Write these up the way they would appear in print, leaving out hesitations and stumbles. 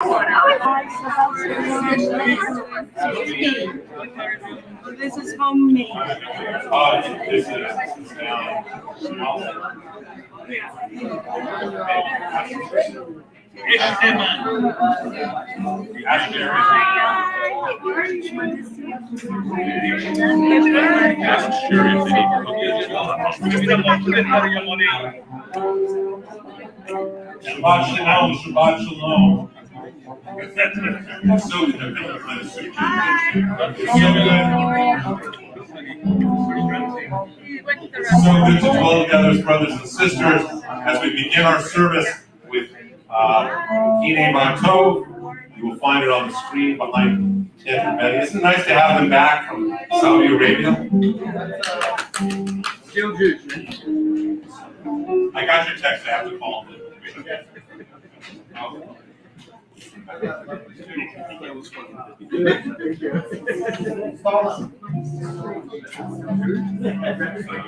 This is homemade. This is Shabbat Shalom, Shabbat Shalom. So good to dwell together as brothers and sisters as we begin our service with Kine Matov. You will find it on the screen behind Ted and Betty. Isn't it nice to have them back from Saudi Arabia? Still good. I got your text. I have to call them. So it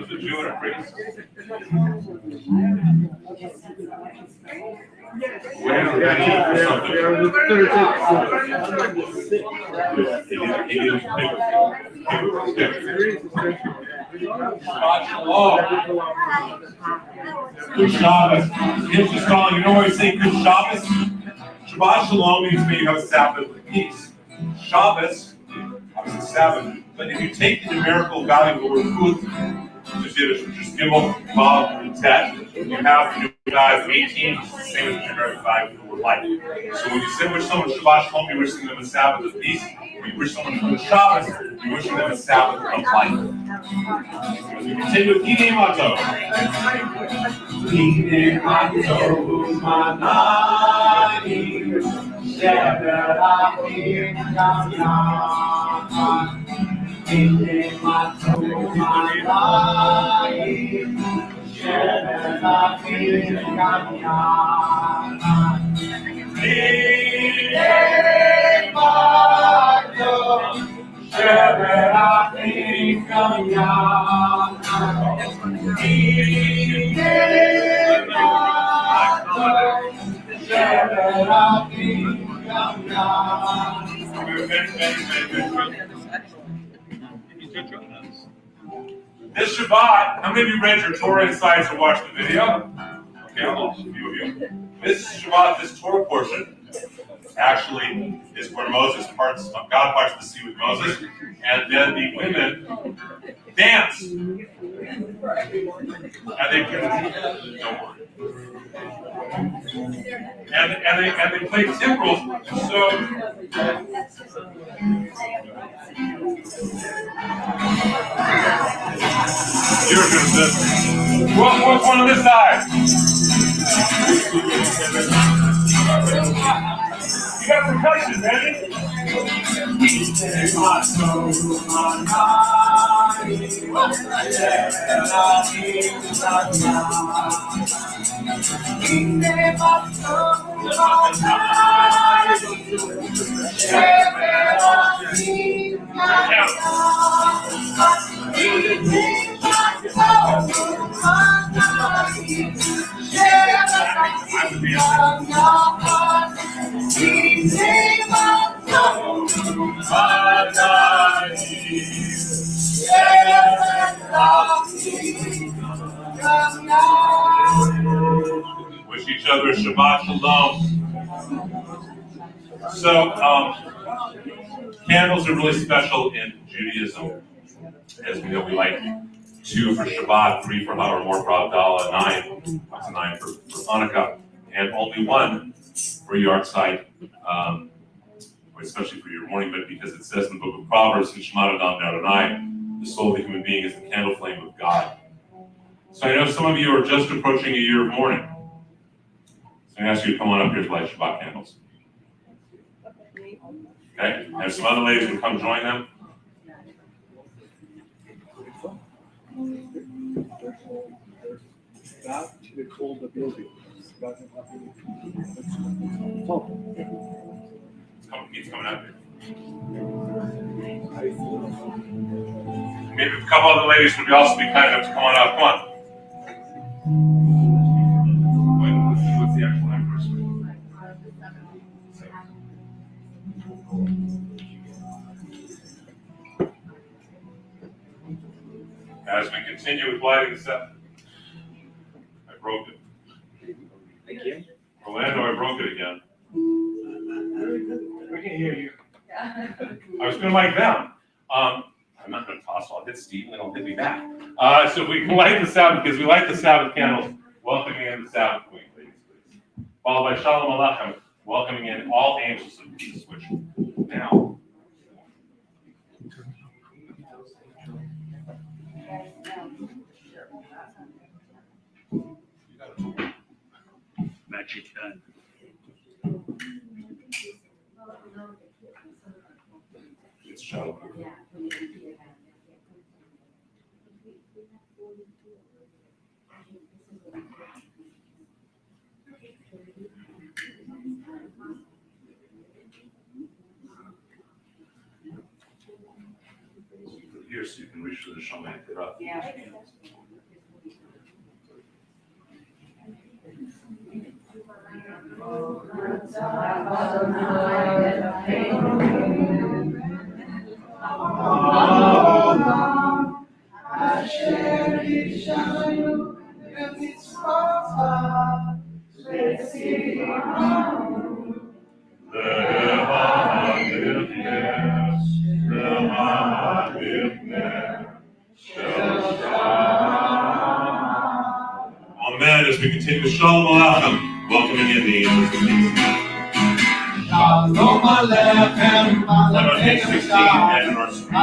was a Jew and a priest. We're ready for something. Good Shabbos. It's just calling. You know why we say good Shabbos? Shabbat Shalom means may you have a Sabbath with peace. Shabbos, obviously Sabbath, but if you take the numerical value of the word good, which is Gimel, Vav, and Tet, you have the value of 18, which is the same as the numerical value of the word life. So when you say wish someone Shabbat Shalom, you're wishing them a Sabbath of peace. When you wish someone good Shabbos, you're wishing them a Sabbath of life. As we continue with Kine Matov. Kine Matov, Manani, Sheberachim Gamyam. Kine Matov, Manani, Sheberachim Gamyam. Kine Matov, Sheberachim Gamyam. This Shabbat, how many of you read your Torah insights or watched the video? Okay, a few of you. This Shabbat, this Torah portion, actually is where Moses parts, God parts the sea with Moses, and then the women dance. And they don't worry. And they play timbrels. So you're gonna sit. What's one on this side? You got percussion, ready? Wish each other Shabbat Shalom. So, candles are really special in Judaism. As we know, we light 2 for Shabbat, 3 for Har, more for Havdalah, 9. That's a 9 for Hanukkah, and only 1 for Yartzeit, especially for your morning, but because it says in the book of Proverbs, Shema Adam Adonai, the soul of the human being is the candle flame of God. So I know some of you are just approaching a year of mourning. So I ask you to come on up here to light Shabbat candles. Okay? And if some other ladies can come join them. That they call the building. He's coming up here. Maybe a couple other ladies would also be kind enough to come on up. Come on. What's the actual anniversary? As we continue with lighting the Sabbath, I broke it. Again? Orlando, I broke it again. We can hear you. I was going to mic down. I'm not going to toss. I'll hit Steve and then he'll hit me back. So if we can light the Sabbath, because we light the Sabbath candles, welcoming in the Sabbath Queen, ladies, please. Followed by Shalom Aleichem, welcoming in all angels of peace, which now. Magic done. It's Shalom. Here, so you can reach for the shaman and get up. Yeah. Amen. As we continue with Shalom Aleichem, welcoming in the angels of peace. Shalom Aleichem, I'm on page 16 and our screen.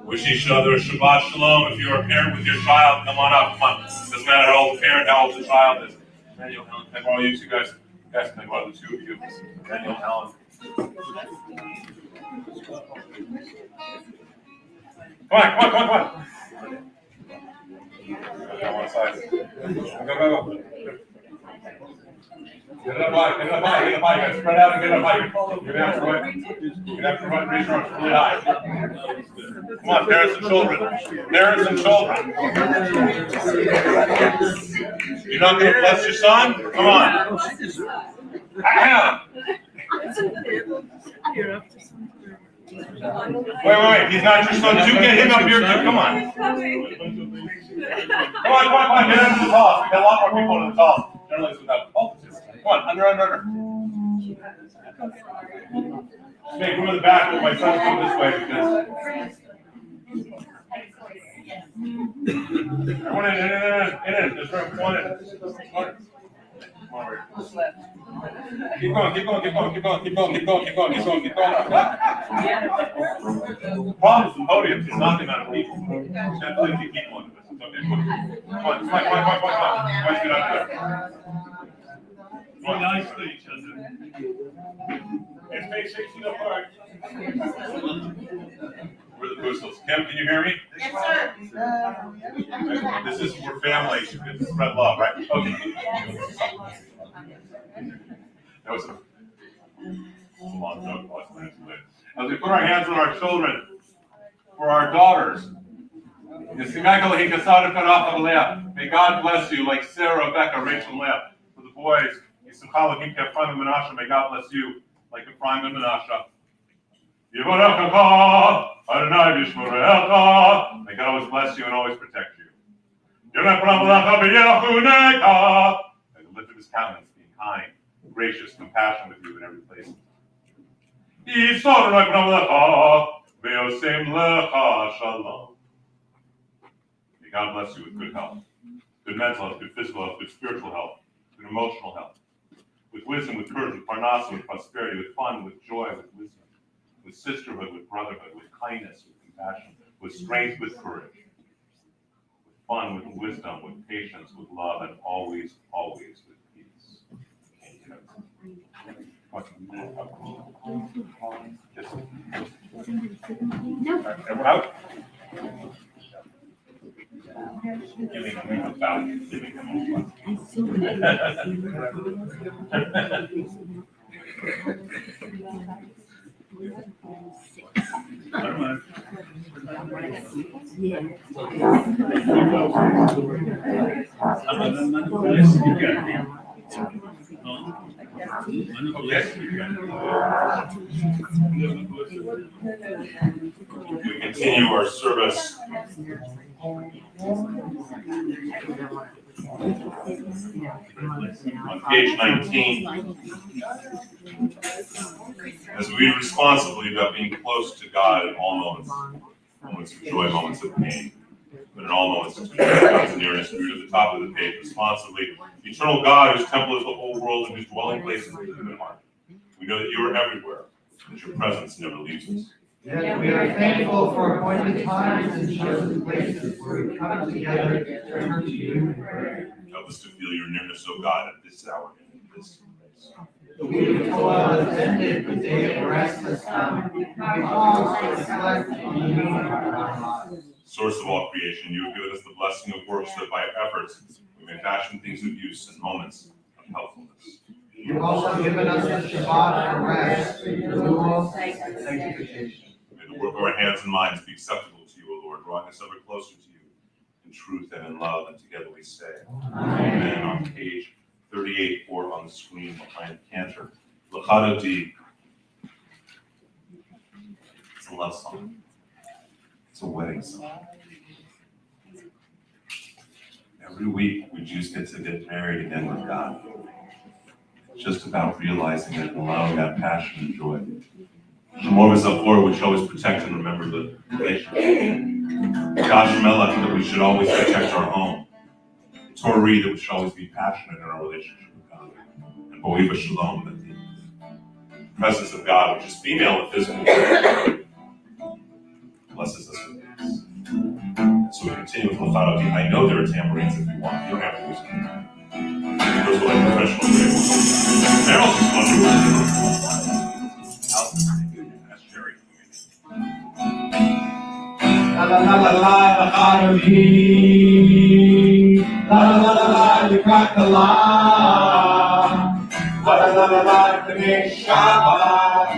Wish each other a Shabbat Shalom. If you're a parent with your child, come on up. Come on. Doesn't matter how old the parent, how old the child is. Daniel, Helen, can I borrow you two guys? You guys can I borrow the two of you. Daniel, Helen. Come on. Go one side. Go. Get it up high, guys. Spread out and get it up high. You're gonna have to run. You're gonna have to run, raise your arms really high. Come on, parents and children. You're not gonna bless your son? Come on. Wait. He's not your son. You get him up here too. Come on. Come on. Get into the toss. We got a lot more people in the toss. Generally, it's without politics. Come on, under. Make room in the back. Let my son come this way because. Everyone in. There's room. Come on in. Keep going. Problem is the podium. It's not the amount of people. That's 50 people into this. It's okay. Come on. Let's get up there. Be nice to each other. And face 16 apart. We're the Boostles. Kim, can you hear me? Yes, sir. This is we're family. It's spread love, right? Okay. That was a long joke. As we put our hands on our children, for our daughters. May God bless you, like Sarah, Rebecca, Rachel, and Leah. For the boys, may God bless you, like Ephraim and Manasseh. May God always bless you and always protect you. May lift up his countenance, being kind, gracious, compassionate with you in every place. May God bless you with good health, good mental health, good physical health, good spiritual health, good emotional health, with wisdom, with courage, with parnasa, with prosperity, with fun, with joy, with wisdom, with sisterhood, with brotherhood, with kindness, with compassion, with strength, with courage, with fun, with wisdom, with patience, with love, and always, always with peace. Everyone out? Giving them about giving them We continue our service on page 19, as we read responsibly about being close to God in all moments, moments of joy, moments of pain, but in all moments of God's nearness. We read at the top of the page responsibly, eternal God, whose temple is the whole world and whose dwelling place is the human heart. We know that you are everywhere, that your presence never leaves us. Yet we are thankful for appointed times and chosen places where we come together to turn to you in prayer. Help us to feel your nearness, O God, at this hour and in this place. The week of toil has ended, the day of rest has come. We pause to reflect on the meaning of our lives. Source of all creation, you have given us the blessing of works that by efforts we may fashion things of use and moments of helpfulness. You've also given us the Shabbat for rest, renewal, and sanctification. May the work of our hands and minds be acceptable to you, O Lord, drawing us ever closer to you in truth and in love, and together we say, Amen. On page 38, or on the screen behind Cantor. L'chadoti. It's a love song. It's a wedding song. Every week we just get to get married again with God. It's just about realizing it and allowing that passion and joy. Shemor v'zachor, we should always protect and remember the relationship. Gosh Melech, that we should always protect our home. Tori, that we should always be passionate in our relationship with God. And Boiva Shalom, that the presence of God, which is female and physical, blesses us with peace. So we continue with L'chadoti. I know there are tambourines if you want. You don't have to use them. Those are like professional grades. They're also fun. That's Jerry. La la la la la, L'chadoti. La la la la la, L'chadoti. La la la la la, B'nei Shabbat.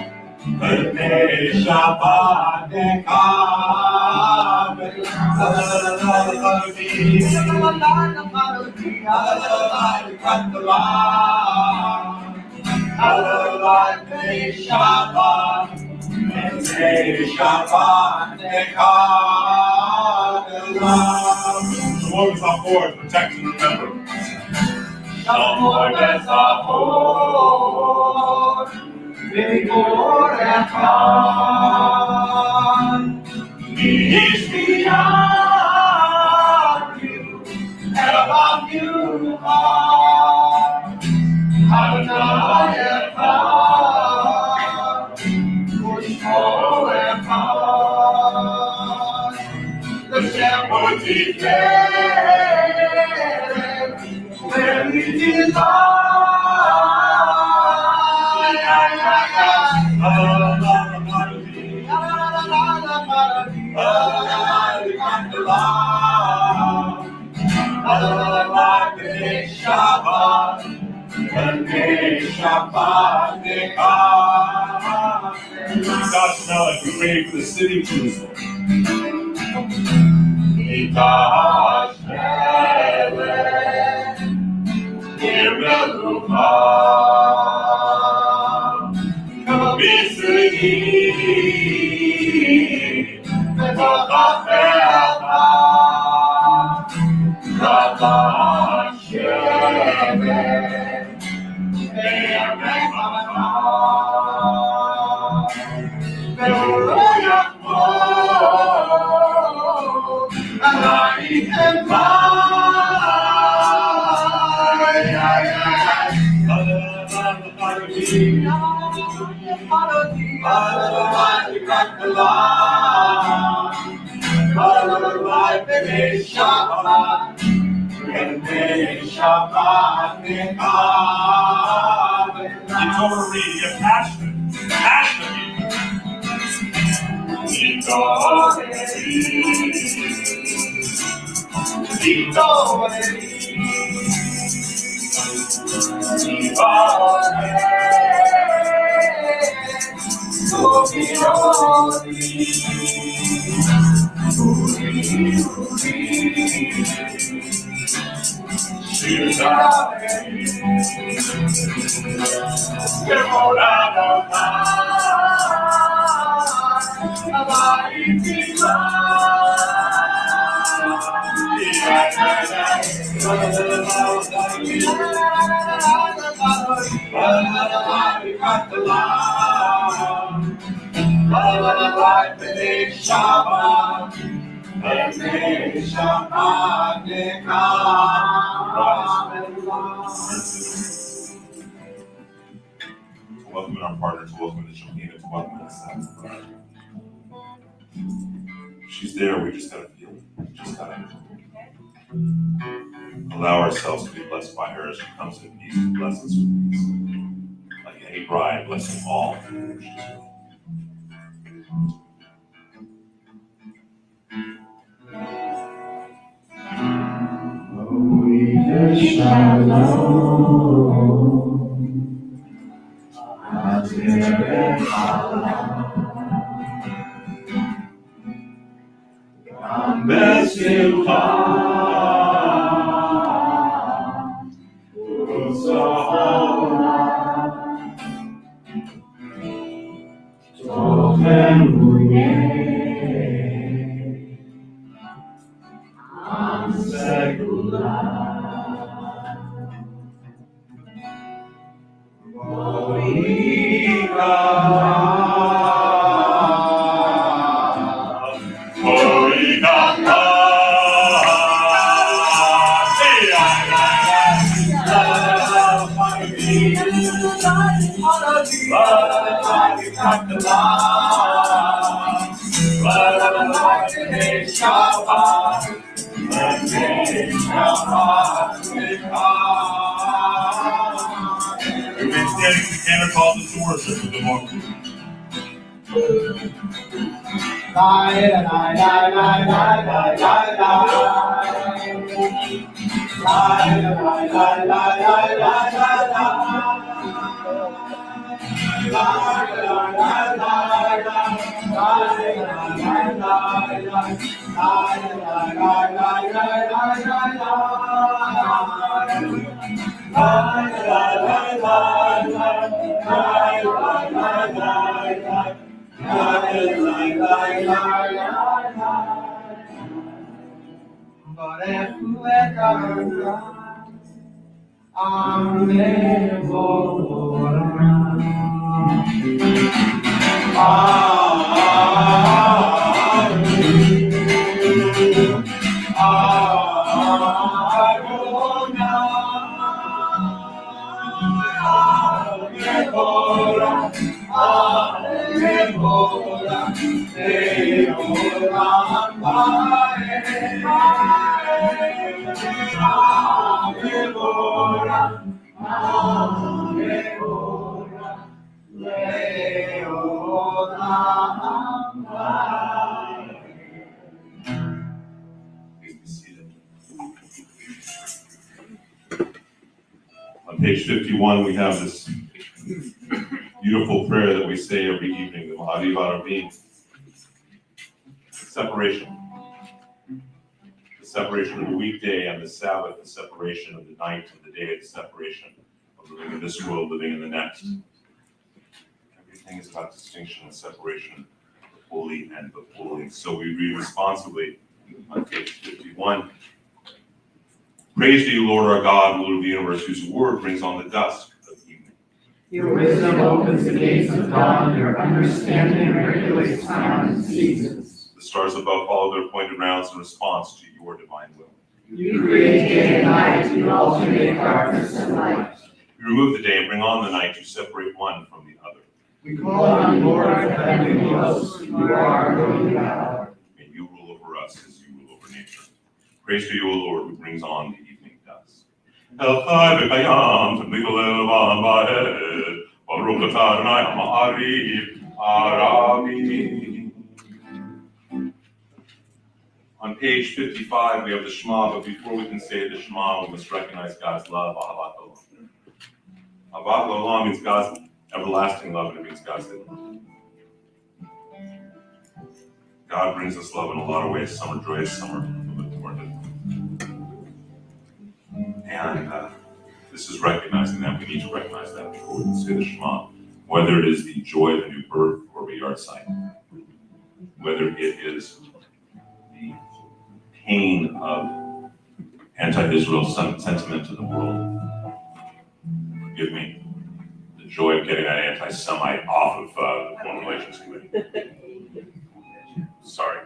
B'nei Shabbat nekam. La la la la la, L'chadoti. La la la la la, L'chadoti. La la la la la, L'chadoti. La la la la, B'nei Shabbat. B'nei Shabbat nekam. Shemor v'zachor, protect and remember. Shemor v'zachor, v'gor echad. He's beyond you, and above you are. Adonai echad, U'shmo echad. The shepherd declared, very God's knowledge, we pray for the city of Jerusalem. Get passionate. Welcome our partners, welcome to Shabbat, welcome to Sabbath Queen. She's there, we just gotta feel it. We just gotta allow ourselves to be blessed by her as she comes in peace and blesses with peace. Like any bride, blessing all. We've been standing together called to worship with the Lord. On page 51, we have this beautiful prayer that we say every evening, the Mahadi Varabim. Separation. The separation of the weekday and the Sabbath, the separation of the night and the day, the separation of living in this world, living in the next. Everything is about distinction and separation, the holy and the holy. So we read responsibly on page 51. Praise to you, Lord our God, Lord of the universe, whose word brings on the dusk of evening. Your wisdom opens the gates of dawn, your understanding regulates time and seasons. The stars above follow their appointed rounds in response to your divine will. You create day and night, you alternate darkness and light. You remove the day and bring on the night, you separate one from the other. We call on you, Lord of heavenly hosts, you are our holy God. And you rule over us as you rule over nature. Praise to you, O Lord, who brings on the evening dusk. El Chai B'Kayam, T'Mikol El Vam Ba'ed, Baruch Atah Adonai Ha'ma'ariv, Arami. On page 55, we have the Shema, but before we can say the Shema, we must recognize God's love, Ahavat Olam. Ahavat Olam means God's everlasting love, and it means God's love. God brings us love in a lot of ways. Some are joyous, some are a little bit more difficult. And this is recognizing that. We need to recognize that before we can say the Shema. Whether it is the joy of a new birth or a yard site, whether it is the pain of anti-Israel sentiment in the world, forgive me, the joy of getting that anti-Semite off of the Foreign Relations Committee. Sorry.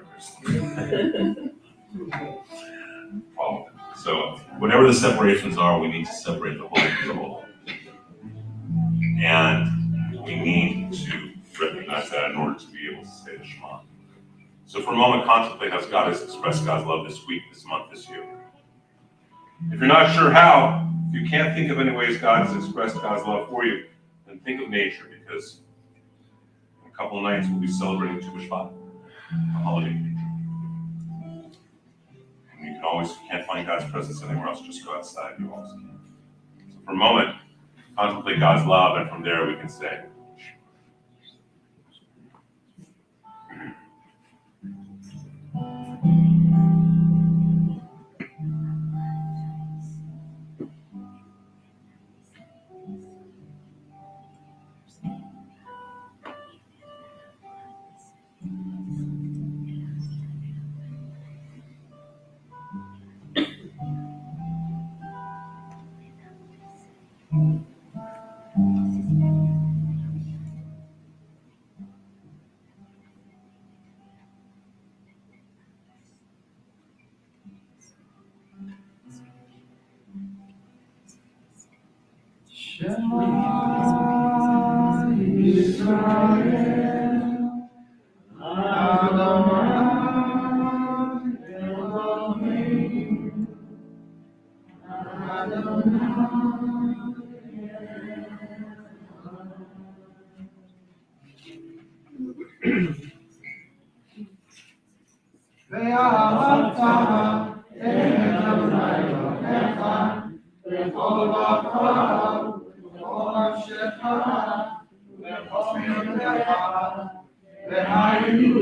Problem. So whatever the separations are, we need to separate the holy from the holy. And we need to recognize that in order to be able to say the Shema. So for a moment, contemplate how God has expressed God's love this week, this month, this year. If you're not sure how, if you can't think of any ways God has expressed God's love for you, then think of nature, because in a couple of nights we'll be celebrating Tu B'Shvat, a holiday of nature. And you can always, if you can't find God's presence anywhere else, just go outside, you always can. So for a moment, contemplate God's love, and from there we can say, Shema Yisrael, Adonai Elohim, Ve'ahavta et Adonai Elohecha, v'chol v'acharav, v'chol nafshecha, v'chol yodecha, v'hayu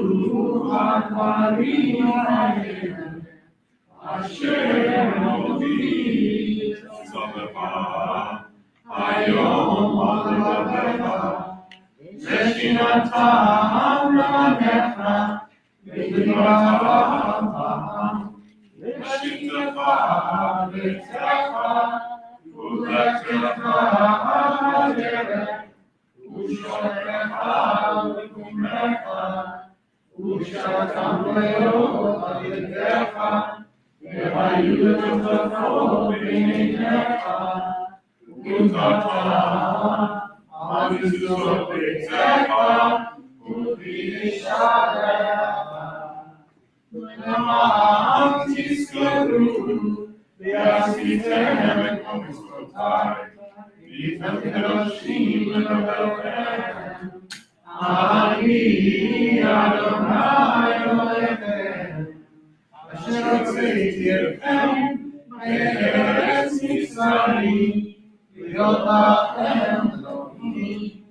ha'dvarim ha'elah, asher hovi tzavcha, hayom ha'levavecha, v'shinatam ramecha, v'divratav, v'shitacha v'tzecha, v'lechecha ha'derech, v'shorecha v'kumrecha, v'shatam le'od ha'yedecha, v'hayu l'tofo b'neinecha, v'utata ha'mizuzot b'tzecha, v'v'yisharecha. L'ma'am tizkaru, v'yasitem et mitzvotai, v'yitem kedoshim l'Elohechem, Ani Adonai Elohechem, asher hotzeiti etchem me'eretz Mitzrayim, v'yot lachem Elohim,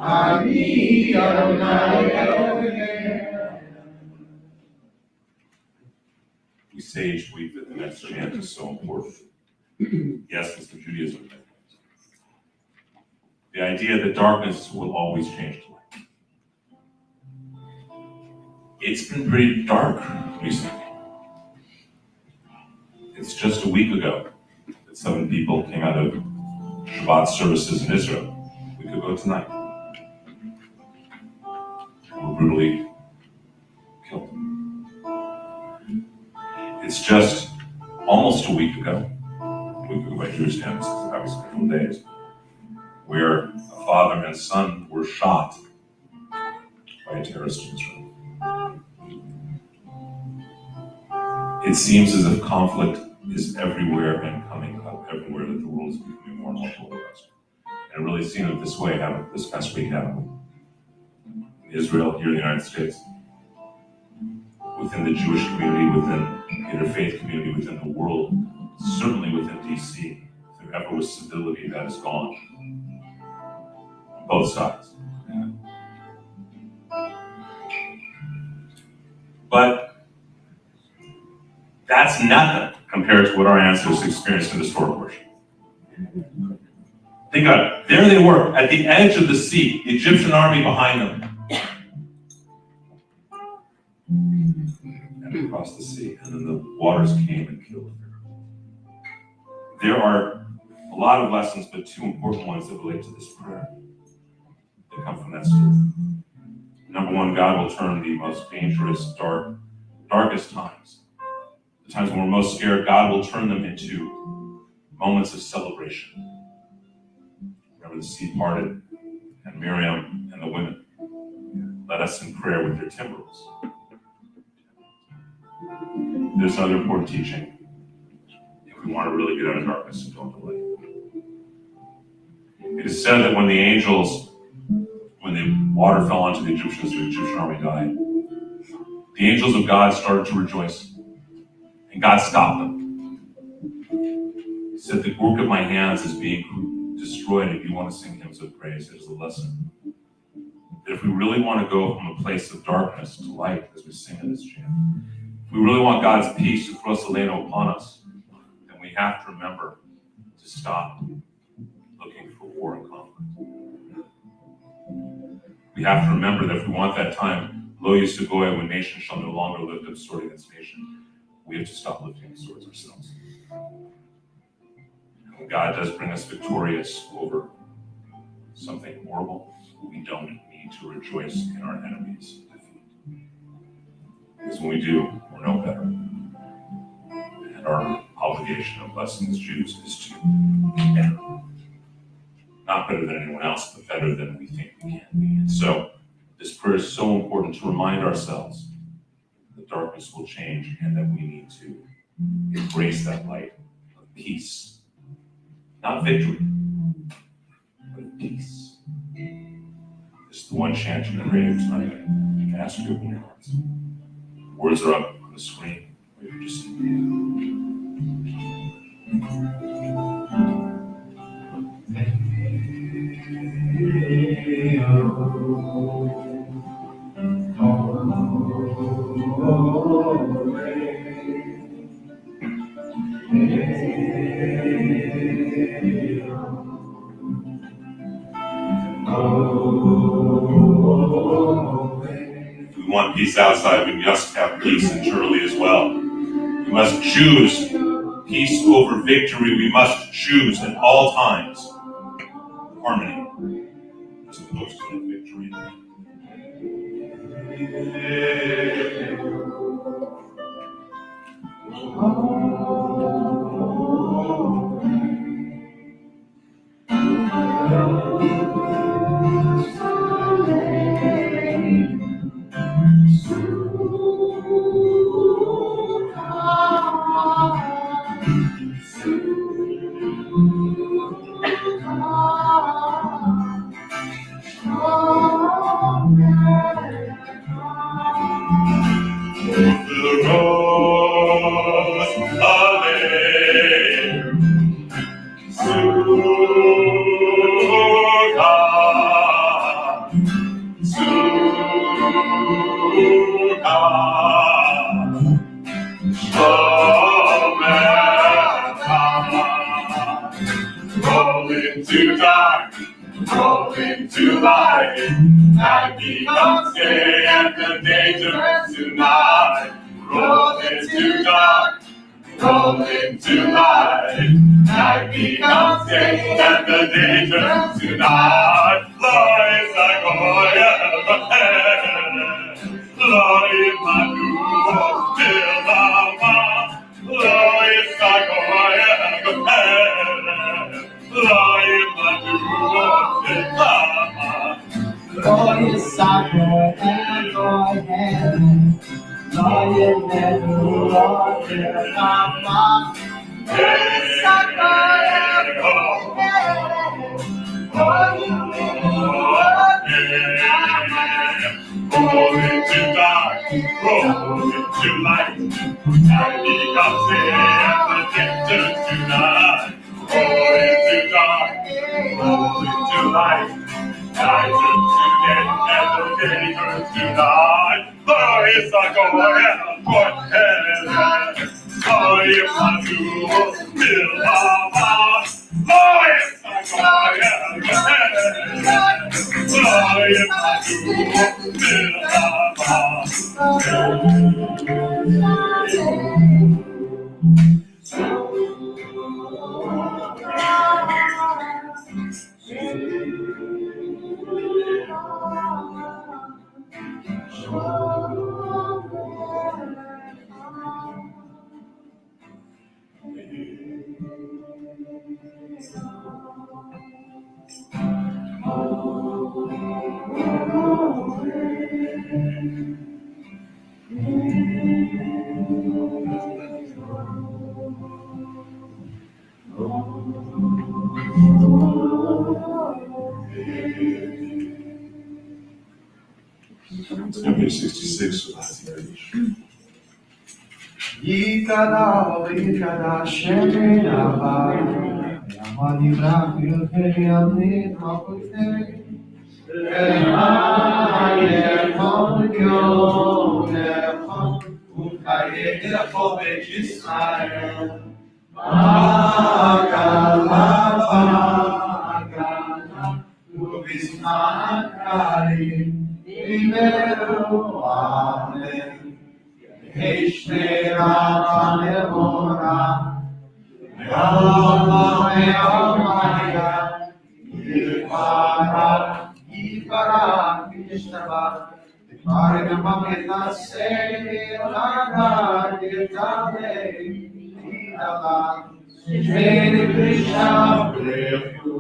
Ani Adonai Elohechem. we say each week that the next chant is so important. Yes, it's the Judaism thing. The idea that darkness will always change to light. It's been pretty dark recently. It's just a week ago 7 people came out of Shabbat services in Israel. We could go tonight. Were brutally killed. It's just almost a week ago by Jewish standards, because that was a couple of days, where a father and son were shot by a terrorist in Israel. It seems as if conflict is everywhere and coming up everywhere, that the world is becoming more and more polarized. And it really seemed it this way this past week happened in Israel, here in the United States, within the Jewish community, within the interfaith community, within the world, certainly within DC. If there ever was civility, that is gone. On both sides. But that's nothing compared to what our ancestors experienced in the historic worship. Think about it. There they were, at the edge of the sea, the Egyptian army behind them. And across the sea, and then the waters came and killed them. There are a lot of lessons, but 2 important ones that relate to this prayer that come from that story. Number 1, God will turn the most dangerous, darkest times, the times when we're most scared, God will turn them into moments of celebration. Remember the sea parted, and Miriam and the women led us in prayer with their timbrels. There's another important teaching. If we want to really get out of darkness, don't delay. It is said that when the water fell onto the Egyptians, the Egyptian army died, the angels of God started to rejoice, and God stopped them. He said, the work of my hands is being destroyed. If you want to sing hymns of praise, there's a lesson. That if we really want to go from a place of darkness to light, as we sing in this chant, if we really want God's peace to throw Seleno upon us, then we have to remember to stop looking for war and conflict. We have to remember that if we want that time, Lo Yisagoy, when nation shall no longer lift up sword against nation, we have to stop lifting swords ourselves. And when God does bring us victorious over something horrible, we don't need to rejoice in our enemies' defeat. Because when we do, we're no better. And our obligation of blessing as Jews is to be better. Not better than anyone else, but better than we think we can be. And so, this prayer is so important to remind ourselves that darkness will change and that we need to embrace that light of peace. Not victory, but of peace. This is the one chant you've been reading tonight. I ask you to open your hearts. Words are up on the screen. Or you just If we want peace outside, we must have peace internally as well. We must choose peace over victory. We must choose at all times harmony as opposed to victory. Roll into dark, roll into light. Night becomes day and the day turns to night. Roll into dark, roll into light. Night becomes day, and the day turns to night. Lord, it's like Lord, it's my new till the Lord, it's like Lord, it's my new till the Lord, yes, I go and go ahead. Lord, you never Lord, you're not my. Yes, I go and go ahead. Lord, you never Lord, you're not my. Roll into dark, roll into light. Night becomes day, and the day turns to night. Roll into dark, roll into light. Night turns to day, and the day turns to night. Lord, it's like Lord, if I do, will my Lord, it's like Lord, if I do, will It's going to be 66 with that. Yikada, Sheminaba, Yamani Rakil, Yamni, Makute, Emaye, Monkyo, Nepon, Ukaye, Nepove, Israel, Magala, Ubisman, Kari, Imeru, Amen. Ishmera Nevora, Yalama Yamaya, Yipara, Vishnava, Paramamita Se, Lana, Yitale, Yidala, Shri Krishna, Prevu,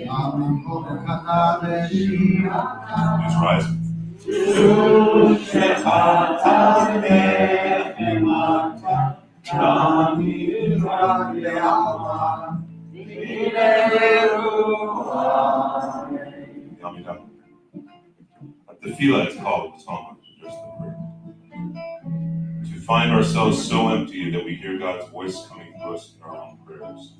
Yamukana, Shiva. It's rising. The tefillah is called song, just the prayer. To find ourselves so empty that we hear God's voice coming to us in our own prayers.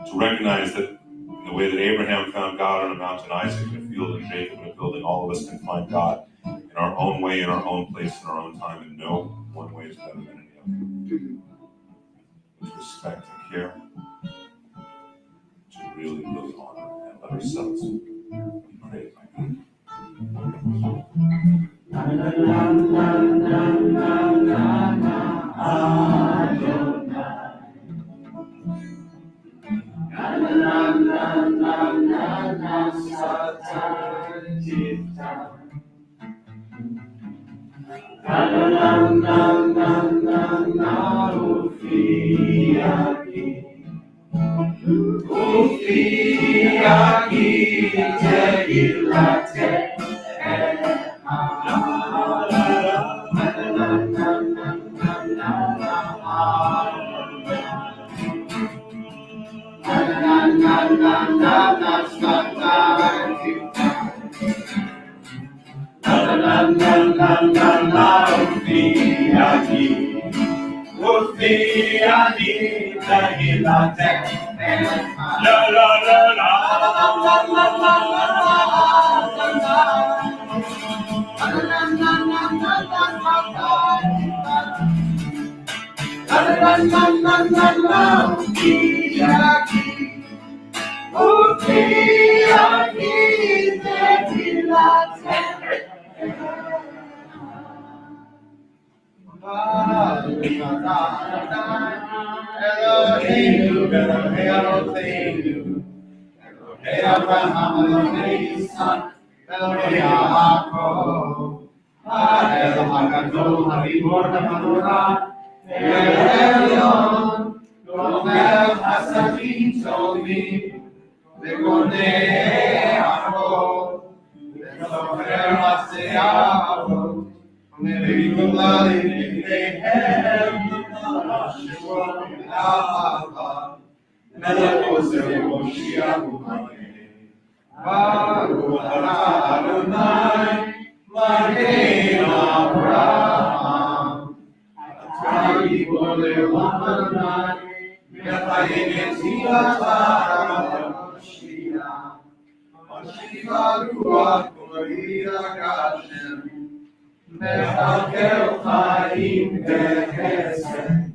To recognize that in the way that Abraham found God on a mountain, Isaac in a field, and Jacob in a building, all of us can find God in our own way, in our own place, in our own time, and no one way is better than any other. With respect and care, to really, really honor and let ourselves be prayed by God. Elohei Eloheinu, Elohei Abraham, Elohei Yitzchak, Elohei Yaakov, האל הגדול, הגיבור המנורה, העליון, גומר חסדים טובים, וגונה הכל, וזוכר מעשיו, וגאולה לבניהם, השבוע לאהבה, מלך עוזר מושיע ומגן. ברוך אתה אדוני, מגן אברהם, אתה גיבור לעולם אדוני, מחיים את תהילתך מושיע, משיב הרוח ומוריד הגשם, מחכה חיים בחסד,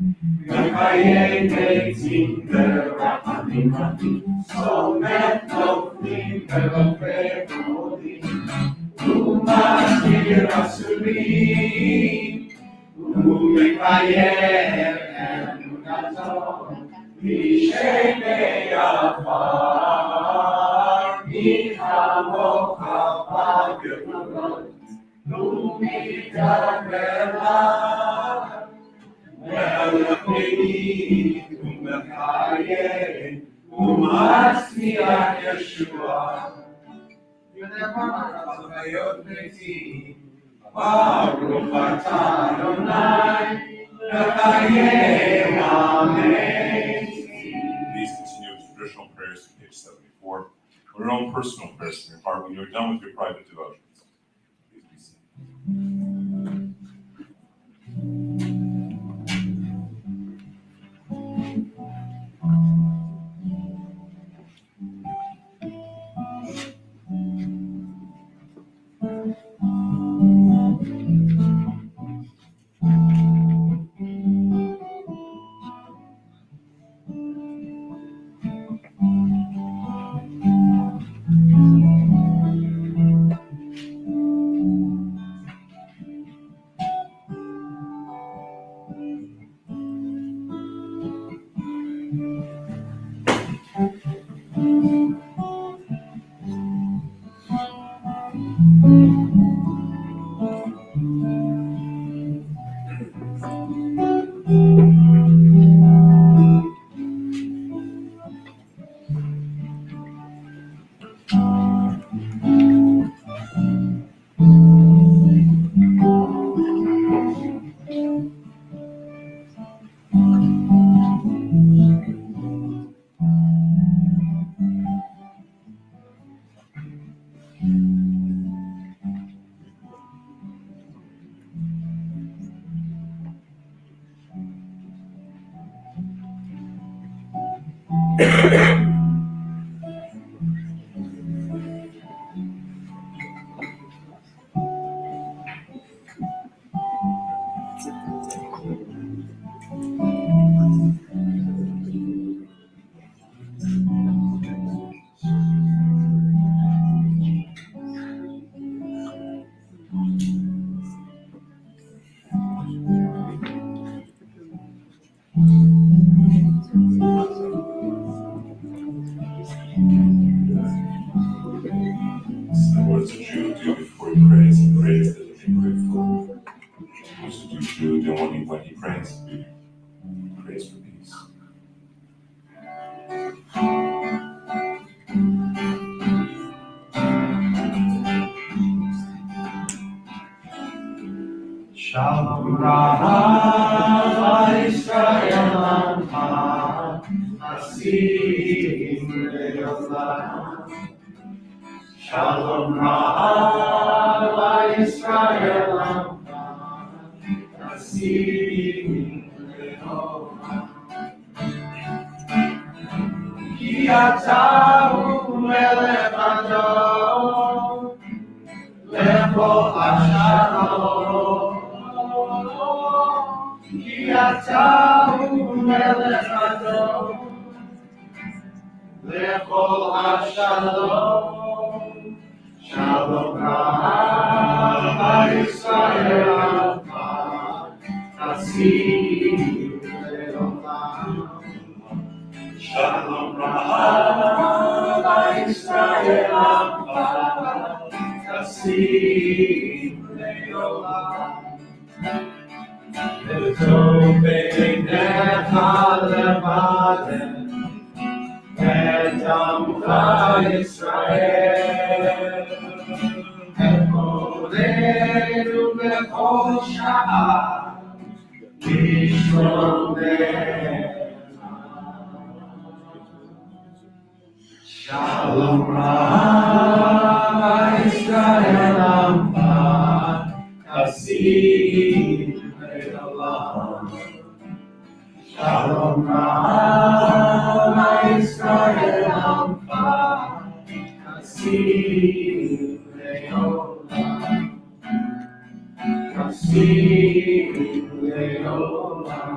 וחיי מתים ברחמים רבים, סומך נופלים ולופת מודים, ומזכיר אסורים, ומקיים אמונתו, משמי עפר, מחמוך בגבולות, ומדבר לך, מלך מנהיג ומחיה, ומצמיח ישועה. ונאמר חיות מתים, ברוך אתה אדוני, לחיי המתים. Please continue with traditional prayers to page 74. Or your own personal prayers from your heart when you're done with your private devotions. Please be seated. So what does a Jew do before he prays? He prays that he be grateful. What does a Jew do when he prays? He prays for peace. Shalom Rav Yisrael Amcha, Hasim Le'olam. Shalom Rav Yisrael Amcha, Hasim Le'olam. Ki atahu melech adon, lechol hashalom. Ki atahu melech adon, lechol hashalom. Shalom Rav Yisrael Amcha, Hasim Le'olam. Shalom Israel Kassim Leolam V'tov beinecha levaden V'tamcha Yisrael V'kolenu b'chol sha'a Yishromeh Shalom Rama Israel Amba Kassim Leolam Shalom Rama Israel Amba Kassim Leolam Kassim Leolam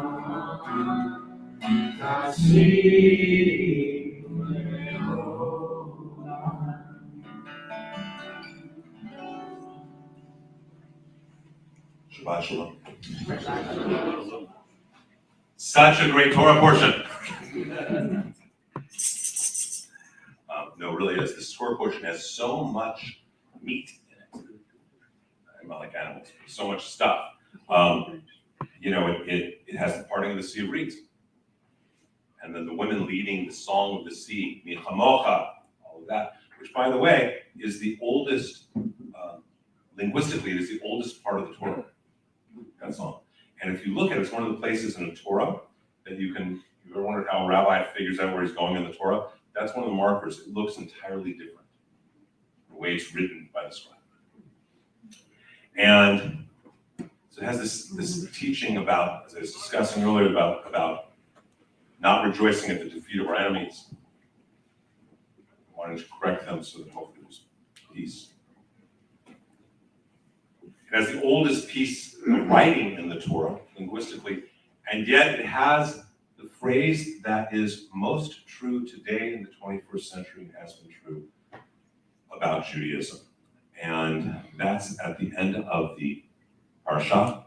Kassim Shabbat Shalom. Such a great Torah portion. No, it really is. This Torah portion has so much meat in it. I'm not like animals, so much stuff. It has the parting of the Sea of Reeds. And then the women leading the Song of the Sea, Milchamocha, all of that, which, by the way, is the oldest, linguistically, it is the oldest part of the Torah, that song. And if you look at it, it's one of the places in the Torah that you ever wondered how a rabbi figures out where he's going in the Torah? That's one of the markers. It looks entirely different, the way it's written by the scribe. And so it has this teaching about, as I was discussing earlier, about not rejoicing at the defeat of our enemies, wanting to correct them so that hopefully there's peace. It has the oldest piece of writing in the Torah, linguistically, and yet it has the phrase that is most true today in the 21st century and has been true about Judaism. And that's at the end of the Parsha,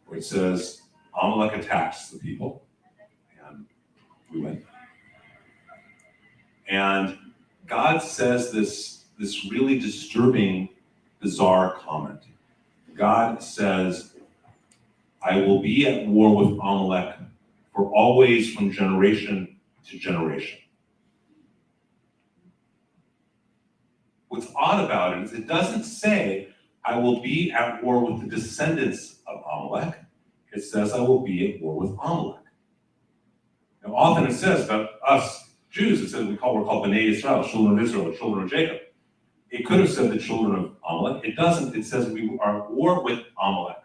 where it says, Amalek attacks the people, and we win. And God says this really disturbing, bizarre comment. God says, I will be at war with Amalek for always from generation to generation. What's odd about it is it doesn't say, I will be at war with the descendants of Amalek. It says, I will be at war with Amalek. Now, often it says about us Jews, it says we're called Bnei Israel, children of Israel, children of Jacob. It could have said the children of Amalek. It doesn't. It says we are at war with Amalek,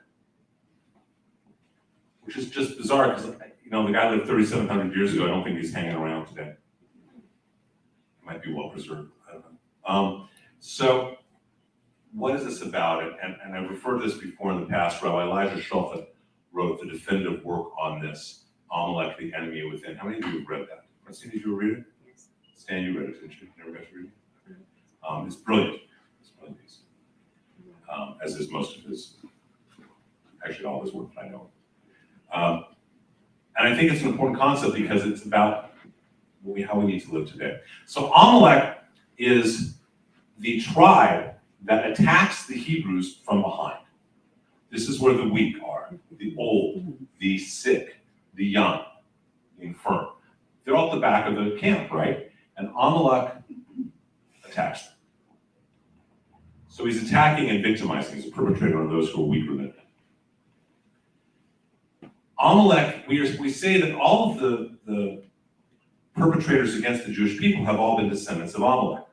which is just bizarre because, the guy lived 3,700 years ago. I don't think he's hanging around today. He might be well preserved. I don't know. So what is this about? And I've referred to this before in the past. Rabbi Elijah Schultz wrote the definitive work on this, Amalek, the enemy within. How many of you have read that? Francine, did you read it? Yes. Stan, you read it, didn't you? Never got to read it? It's brilliant. It's brilliant piece. As is most of his, actually all of his work, I know. And I think it's an important concept because it's about how we need to live today. So Amalek is the tribe that attacks the Hebrews from behind. This is where the weak are, the old, the sick, the young, the infirm. They're all at the back of the camp, right? And Amalek attacks them. So he's attacking and victimizing. He's a perpetrator on those who are weaker than him. Amalek, we say that all of the perpetrators against the Jewish people have all been descendants of Amalek.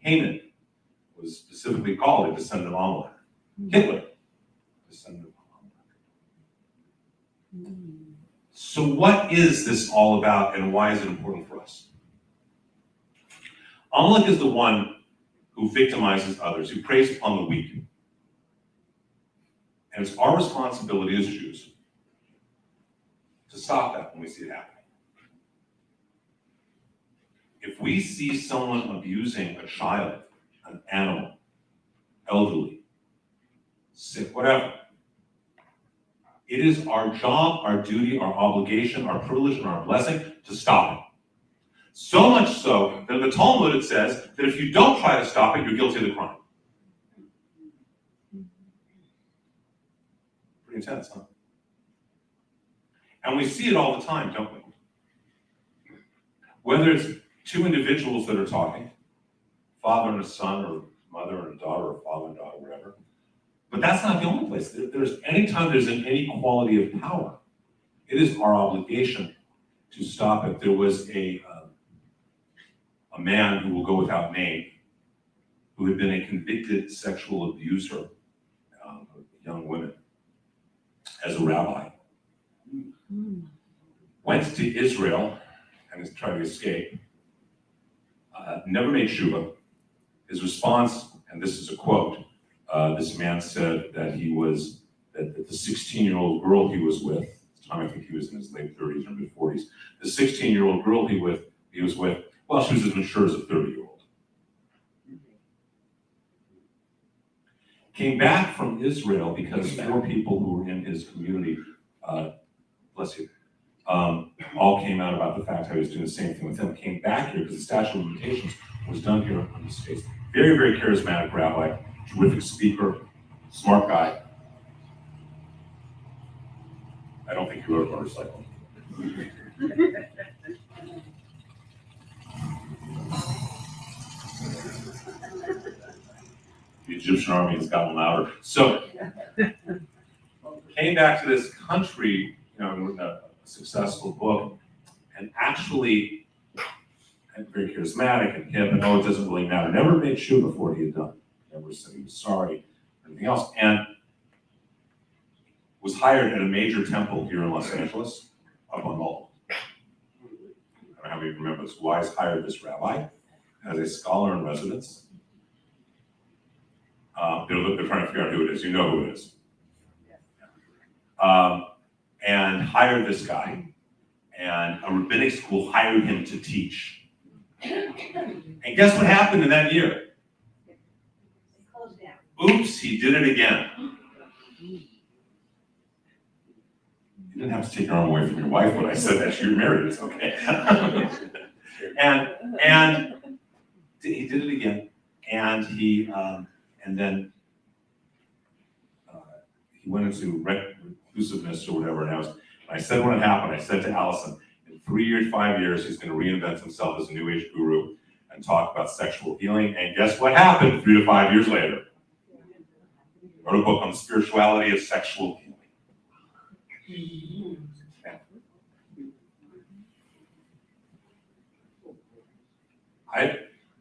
Haman was specifically called a descendant of Amalek. Hitler, descendant of Amalek. So what is this all about and why is it important for us? Amalek is the one who victimizes others, who preys upon the weak. And it's our responsibility as Jews to stop that when we see it happening. If we see someone abusing a child, an animal, elderly, sick, whatever, it is our job, our duty, our obligation, our privilege, and our blessing to stop it. So much so that in the Talmud it says that if you don't try to stop it, you're guilty of the crime. Pretty intense, huh? And we see it all the time, don't we? Whether it's two individuals that are talking, father and a son, or mother and a daughter, or father and daughter, whatever. But that's not the only place. Anytime there's an inequality of power, it is our obligation to stop it. There was a man who will go without name, who had been a convicted sexual abuser of young women as a rabbi. Went to Israel and is trying to escape. Never made tshuva. His response, and this is a quote, this man said that that the 16-year-old girl he was with, at the time I think he was in his late 30s or mid 40s, the 16-year-old girl he was with, well, she was as mature as a 30-year-old. Came back from Israel because 4 people who were in his community, bless you, all came out about the fact how he was doing the same thing with him. Came back here because the statute of limitations was done here on the States. Very, very charismatic rabbi, terrific speaker, smart guy. I don't think he rode a motorcycle. The Egyptian army has gotten louder. So, came back to this country, and written a successful book, and actually, and very charismatic and hip, and it doesn't really matter. Never made tshuva before he had done. Never said he was sorry, or anything else. And was hired at a major temple here in Los Angeles, up on Mall. I don't know how many remember this. Wise hired this rabbi as a scholar in residence. They're trying to figure out who it is. You know who it is. And hired this guy, and a rabbinic school hired him to teach. And guess what happened in that year? Oops, he did it again. You didn't have to take your arm away from your wife when I said that. You're married, it's okay. and he did it again, and he went into reclusiveness or whatever. And I said when it happened, I said to Allison, in 3 years, 5 years, he's going to reinvent himself as a New Age guru and talk about sexual healing. And guess what happened 3 to 5 years later? Wrote a book on the spirituality of sexual healing.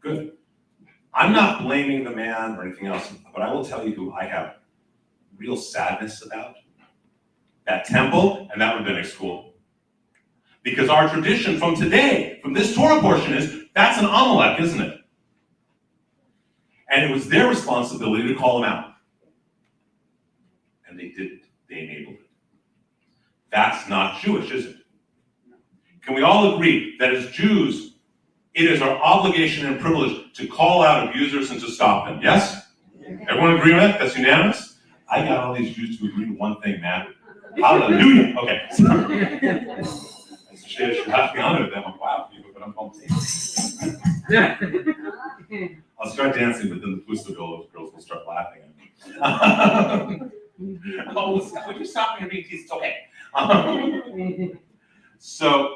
Good. I'm not blaming the man or anything else, but I will tell you who I have real sadness about. That temple and that rabbinic school. Because our tradition from today, from this Torah portion is, that's an Amalek, isn't it? And it was their responsibility to call them out. And they didn't. They enabled it. That's not Jewish, is it? Can we all agree that as Jews, it is our obligation and privilege to call out abusers and to stop them? Yes? Everyone agree with that? That's unanimous? I got all these Jews to agree to one thing, man. Hallelujah. Okay. Should have to be honored them. Wow, people, but I'm pumped. I'll start dancing, but then the Pusta girls will start laughing at me. Oh, would you stop me? It's okay. So,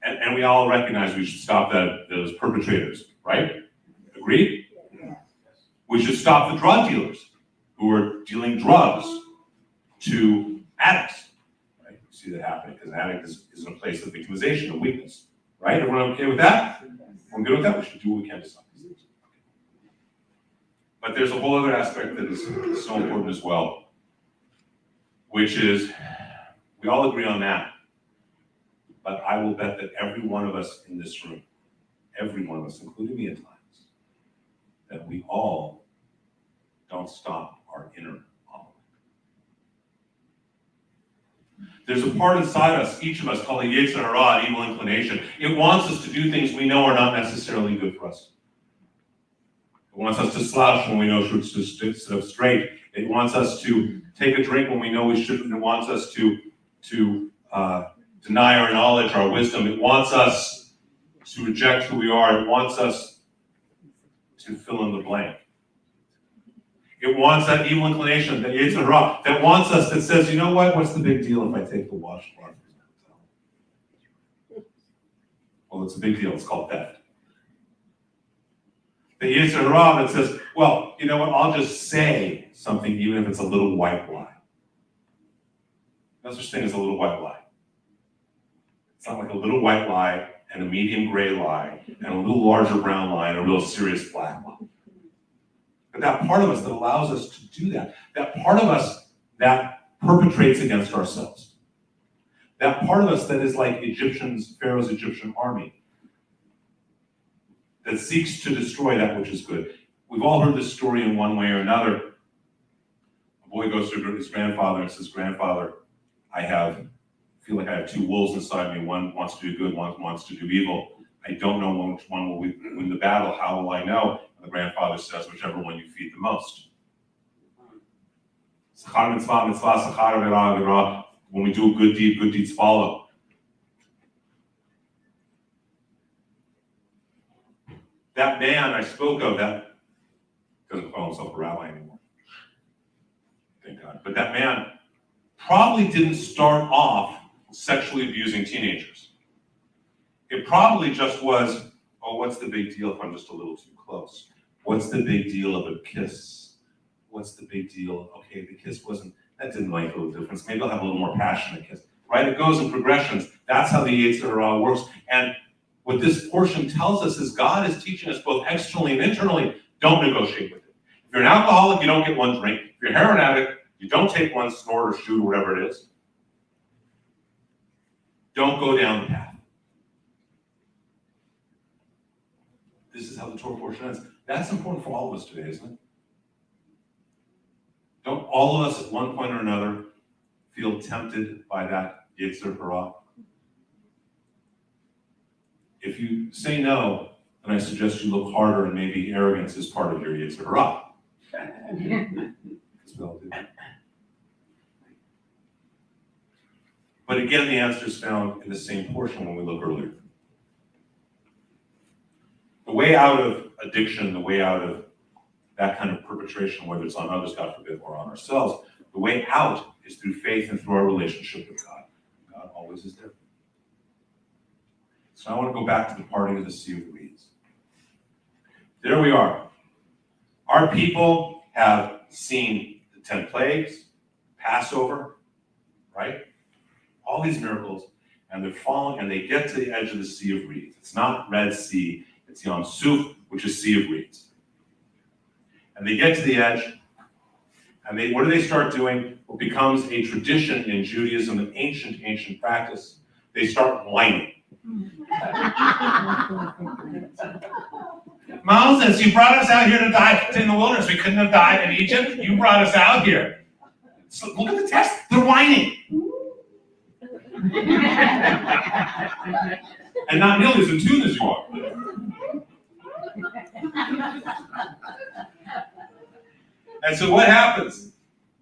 and we all recognize we should stop those perpetrators, right? Agreed? Yes. We should stop the drug dealers who are dealing drugs to addicts. Right? You see that happening because an addict is in a place of victimization and weakness. Right? Everyone okay with that? We're good with that? We should do what we can to stop these things. But there's a whole other aspect that is so important as well, which is, we all agree on that. But I will bet that every one of us in this room, every one of us, including me at times, that we all don't stop our inner Amalek. There's a part inside us, each of us, called the Yetzer Hara, evil inclination. It wants us to do things we know are not necessarily good for us. It wants us to slouch when we know we should sit up straight. It wants us to take a drink when we know we shouldn't. It wants us to deny our knowledge, our wisdom. It wants us to reject who we are. It wants us to fill in the blank. It wants that evil inclination, that Yetzer Hara, that wants us, that says, you know what, what's the big deal if I take the washcloth? Well, it's a big deal. It's called theft. The Yetzer Hara that says, well, you know what, I'll just say something even if it's a little white lie. No such thing as a little white lie. It's not like a little white lie and a medium gray lie and a little larger brown lie and a real serious black lie. But that part of us that allows us to do that part of us that perpetrates against ourselves, that part of us that is like Pharaoh's Egyptian army, that seeks to destroy that which is good. We've all heard this story in one way or another. A boy goes to his grandfather and says, "Grandfather, I feel like I have two wolves inside me. One wants to do good, one wants to do evil. I don't know which one will win the battle. How will I know?" And the grandfather says, "Whichever one you feed the most." When we do a good deed, good deeds follow. That man I spoke of, that doesn't call himself a rabbi anymore, thank God. But that man probably didn't start off sexually abusing teenagers. It probably just was, oh, what's the big deal if I'm just a little too close? What's the big deal of a kiss? What's the big deal? Okay, the kiss that didn't make a little difference. Maybe I'll have a little more passionate kiss, right? It goes in progressions. That's how the Yetzer Hara works. And what this portion tells us is God is teaching us both externally and internally, don't negotiate with it. If you're an alcoholic, you don't get one drink. If you're a heroin addict, you don't take one snort or shoot or whatever it is. Don't go down the path. This is how the Torah portion ends. That's important for all of us today, isn't it? Don't all of us at one point or another feel tempted by that Yetzer Hara? If you say no, then I suggest you look harder, and maybe arrogance is part of your Yetzer Hara. Because we all do that. But again, the answer is found in the same portion when we look earlier. The way out of addiction, the way out of that kind of perpetration, whether it's on others, God forbid, or on ourselves, the way out is through faith and through our relationship with God. God always is there. So I want to go back to the parting of the Sea of Reeds. There we are. Our people have seen the 10 plagues, Passover, right? All these miracles, and they're falling, and they get to the edge of the Sea of Reeds. It's not Red Sea, it's Yam Suf, which is Sea of Reeds. And they get to the edge, and what do they start doing? What becomes a tradition in Judaism, an ancient practice. They start whining. Moses, you brought us out here to die in the wilderness. We couldn't have died in Egypt. You brought us out here. So look at the text. They're whining. And not nearly as in tune as you are. And so what happens?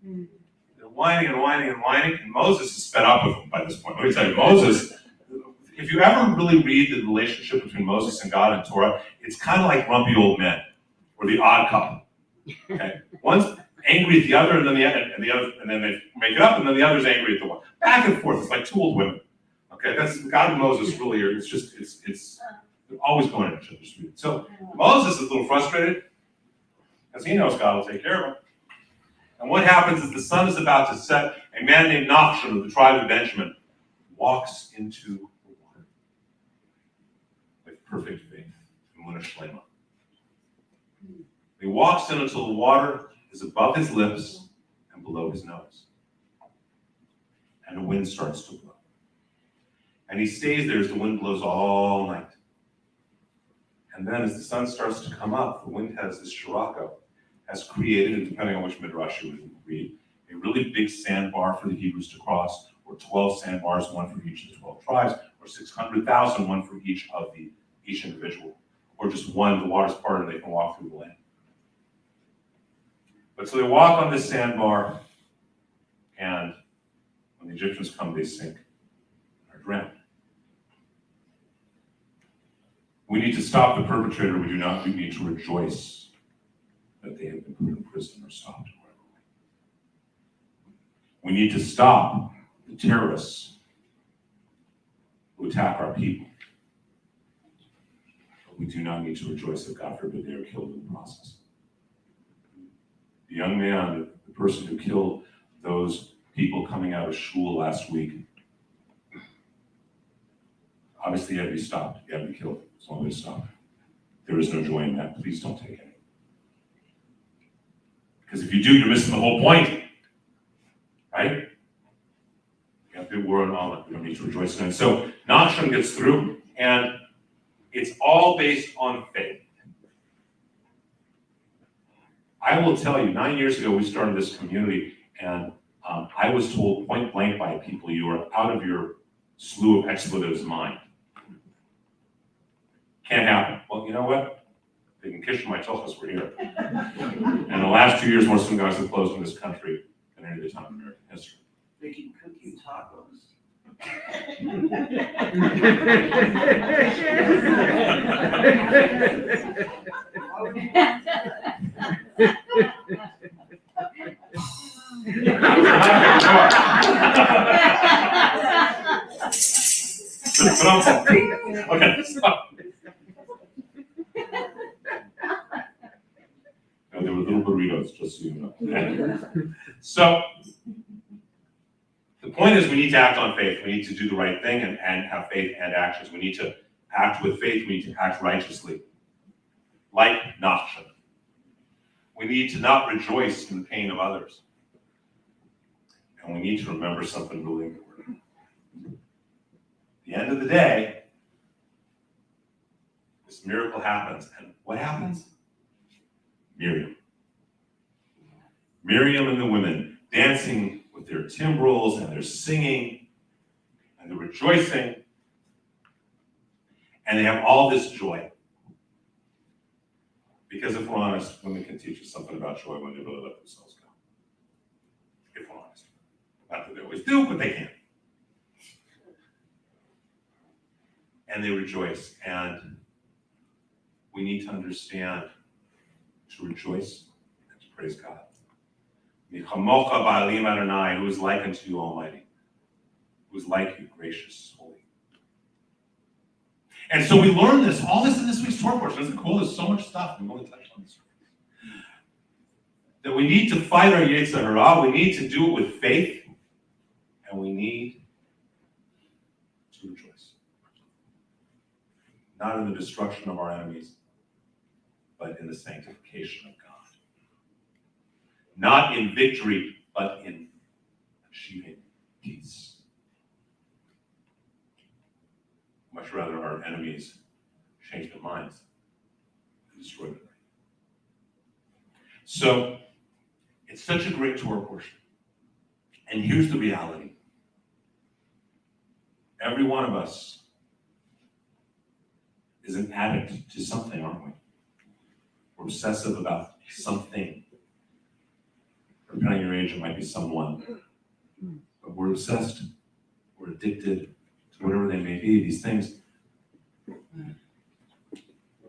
They're whining, and Moses is fed up with them by this point. Let me tell you, Moses, if you ever really read the relationship between Moses and God in Torah, it's kind of like grumpy old men, or the odd couple. Okay? One's angry at the other, and then the other, and then they make it up, and then the other's angry at the one. Back and forth. It's like two old women. Okay, that's God and Moses really are. It's they're always going at each other's feet. So Moses is a little frustrated because he knows God will take care of him. And what happens is the sun is about to set. A man named Nachshon of the tribe of Benjamin walks into the water with perfect faith. He walks in until the water is above his lips and below his nose. And the wind starts to blow. And he stays there as the wind blows all night. And then as the sun starts to come up, the wind has this shirako, has created, and depending on which midrash you would read, a really big sandbar for the Hebrews to cross, or 12 sandbars, one for each of the 12 tribes, or 600,000, one for each individual, or just one, the water's parted, and they can walk through the land. But so they walk on this sandbar, and when the Egyptians come, they sink. are drowned. We need to stop the perpetrator. We need to rejoice that they have been put in prison or stopped. We need to stop the terrorists who attack our people. But we do not need to rejoice that, God forbid, they are killed in the process. The young man, the person who killed those people coming out of shul last week, obviously he had to be stopped. He had to be killed. As long as he stopped. There is no joy in that. Please don't take it. Because if you do, you're missing the whole point. Right? You have to worry on it. We don't need to rejoice in it. So Nachshon gets through, and it's all based on faith. I will tell you, 9 years ago, we started this community, and I was told point blank by people, you are out of your slew of expletives mind. Can't happen. Well, you know what? They can kiss my tochas, we're here. And the last 2 years, more synagogues have closed in this country than any other time in American history. They can cook you tacos. Okay, stop. No, there were little burritos, just so you know. So, the point is we need to act on faith. We need to do the right thing and have faith and actions. We need to act with faith. We need to act righteously, like Nachshon. We need to not rejoice in the pain of others. And we need to remember something really important. At the end of the day, this miracle happens. And what happens? Miriam and the women dancing with their timbrels, and they're singing, and they're rejoicing, and they have all this joy. Because if we're honest, women can teach us something about joy when they really let themselves go. If we're honest. Not that they always do, but they can. And they rejoice, and we need to understand to rejoice and to praise God. Who is like unto you, Almighty, who is like you, gracious, holy. And so we learn this, all this in this week's Torah portion. Isn't it cool? There's so much stuff. We've only touched on this. That we need to fight our Yetzer Hara. We need to do it with faith. And we need to rejoice. Not in the destruction of our enemies, but in the sanctification of God. Not in victory, but in achieving peace. Much rather our enemies change their minds and destroy them. So, it's such a great Torah portion. And here's the reality. Every one of us is an addict to something, aren't we? We're obsessive about something. Depending on your age, it might be someone. But we're obsessed. We're addicted to whatever they may be, these things.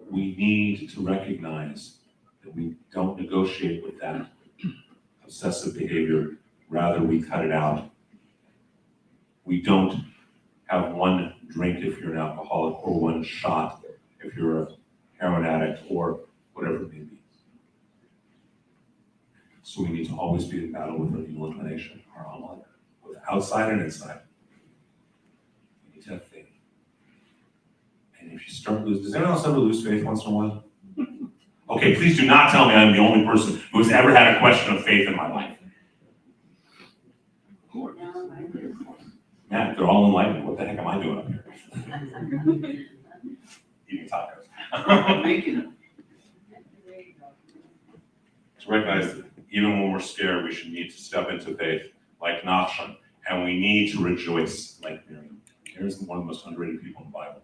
We need to recognize that we don't negotiate with that obsessive behavior. Rather, we cut it out. We don't have one drink if you're an alcoholic, or one shot if you're a heroin addict, or whatever it may be. So we need to always be in battle with our evil inclination, our own life, with outside and inside. We need to have faith. And if you start losing, does anyone else ever lose faith once in a while? Okay, please do not tell me I'm the only person who's ever had a question of faith in my life. Man, if they're all enlightened, what the heck am I doing up here? Eating tacos. Making them. That's right, guys. Even when we're scared, we should need to step into faith like Nachshon, and we need to rejoice like Miriam. Miriam is one of the most underrated people in the Bible.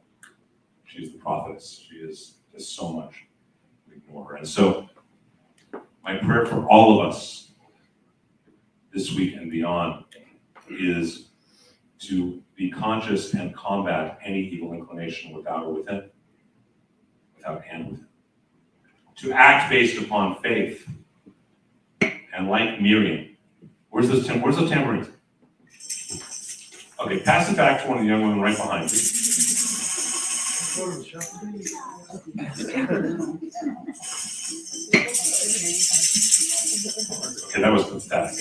She is the prophetess. She is just so much. We ignore her. And so, my prayer for all of us this week and beyond is to be conscious and combat any evil inclination without or within, without and within. To act based upon faith. And like Miriam, where's those tambourines? Okay, pass it back to one of the young women right behind you. Okay, that was pathetic.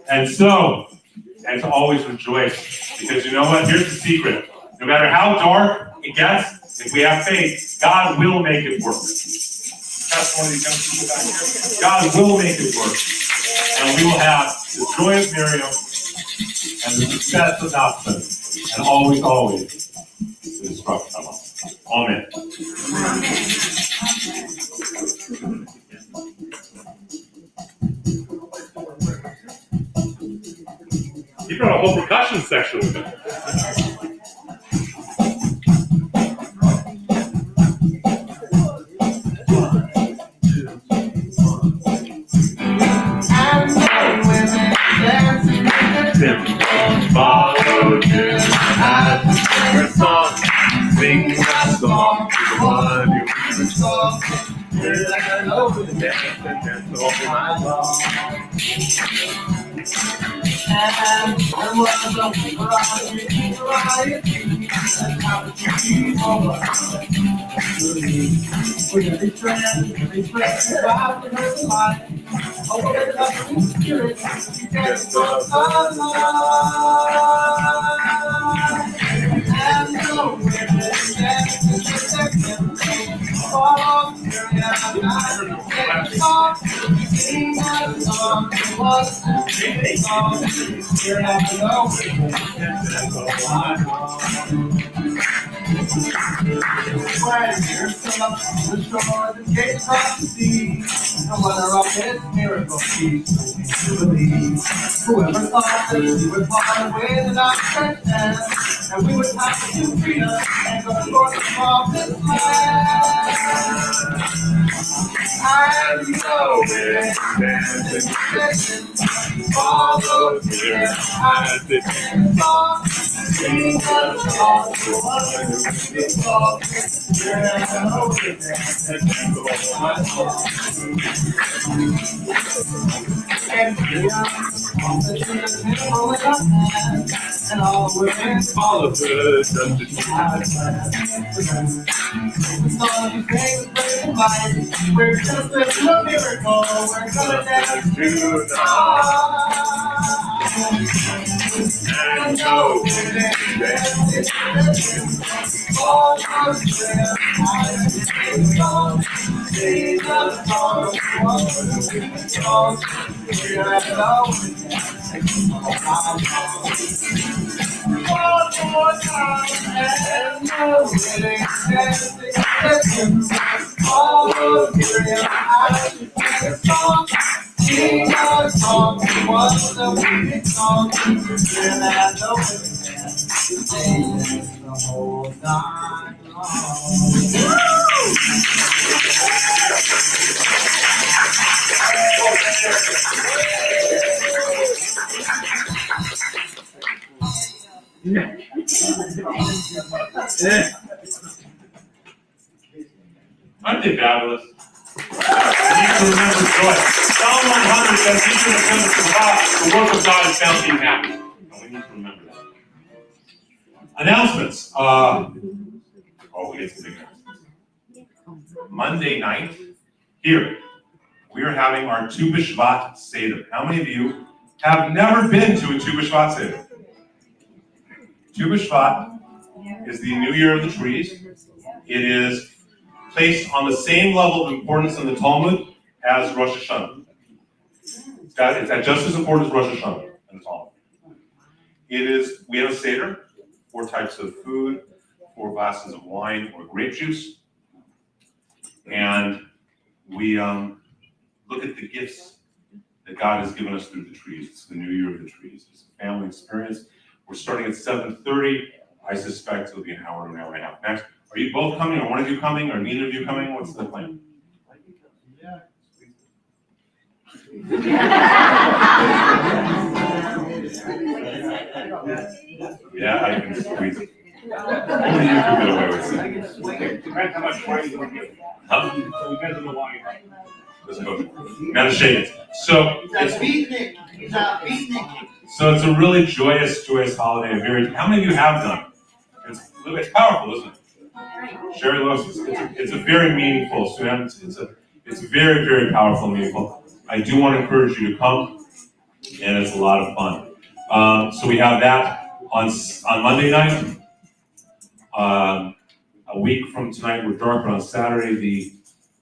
And to always rejoice, because you know what? Here's the secret. No matter how dark it gets, if we have faith, God will make it work. That's one of these young people back here. God will make it work. And we will have the joy of Miriam and the success of Nathan, and always the destruction of us. Amen. You brought a whole percussion section with it. Follow him as we sing a song. Sing that song to the one who is song. We're like an open dance and dance all night long. And what the variety and how to keep over. We're gonna be friends about the life. Oh, we're loving spirit, dance all and no women dance in the second. Follow sing a song, what's the song? You're not alone, dance all when you're still up the shore, the gates across the sea, and whether up this miracle peace to believe. Whoever thought that we would fly away the dark dance, and we would have to freedom and go forth from this land. I know it, dancing, follow here, as the song, sing a song, it's all, yeah, I know it, and go my song. And and all women follow good, just to we're just a miracle, we're gonna dance to and no all sing a song, one more time, and no all of your eyes, sing a song, what's the big song, and I know it's sing the whole night long. Aren't they fabulous? We need to remember joy. Psalm 100 says he should remember the work of God is found in happy. And we need to remember that. Announcements. We get some big announcements. Monday night, here, we are having our Tu B'Shvat Seder. How many of you have never been to a Tu B'Shvat Seder? Tu B'Shvat is the New Year of the Trees. It is placed on the same level of importance in the Talmud as Rosh Hashanah. It's at just as important as Rosh Hashanah in the Talmud. We have a Seder, 4 types of food, 4 glasses of wine or grape juice, and we look at the gifts that God has given us through the trees. It's the New Year of the Trees. It's a family experience. We're starting at 7:30. I suspect it'll be an hour to an hour and a half max. Are you both coming, or one of you coming, or neither of you coming? What's the plan? Yeah, I can squeeze it. Only you can get away with it. Depends how much wine you give. Huh? So it depends on the wine. Let's go. Gotta shake it. So He's a beatnik. He's a beatnik. So it's a really joyous holiday. How many of you have done? It's powerful, isn't it? Sherry loves it's a very meaningful. So it's very, very powerful and meaningful. I do want to encourage you to come, and it's a lot of fun. So we have that on Monday night. A week from tonight, we're dark, but on Saturday,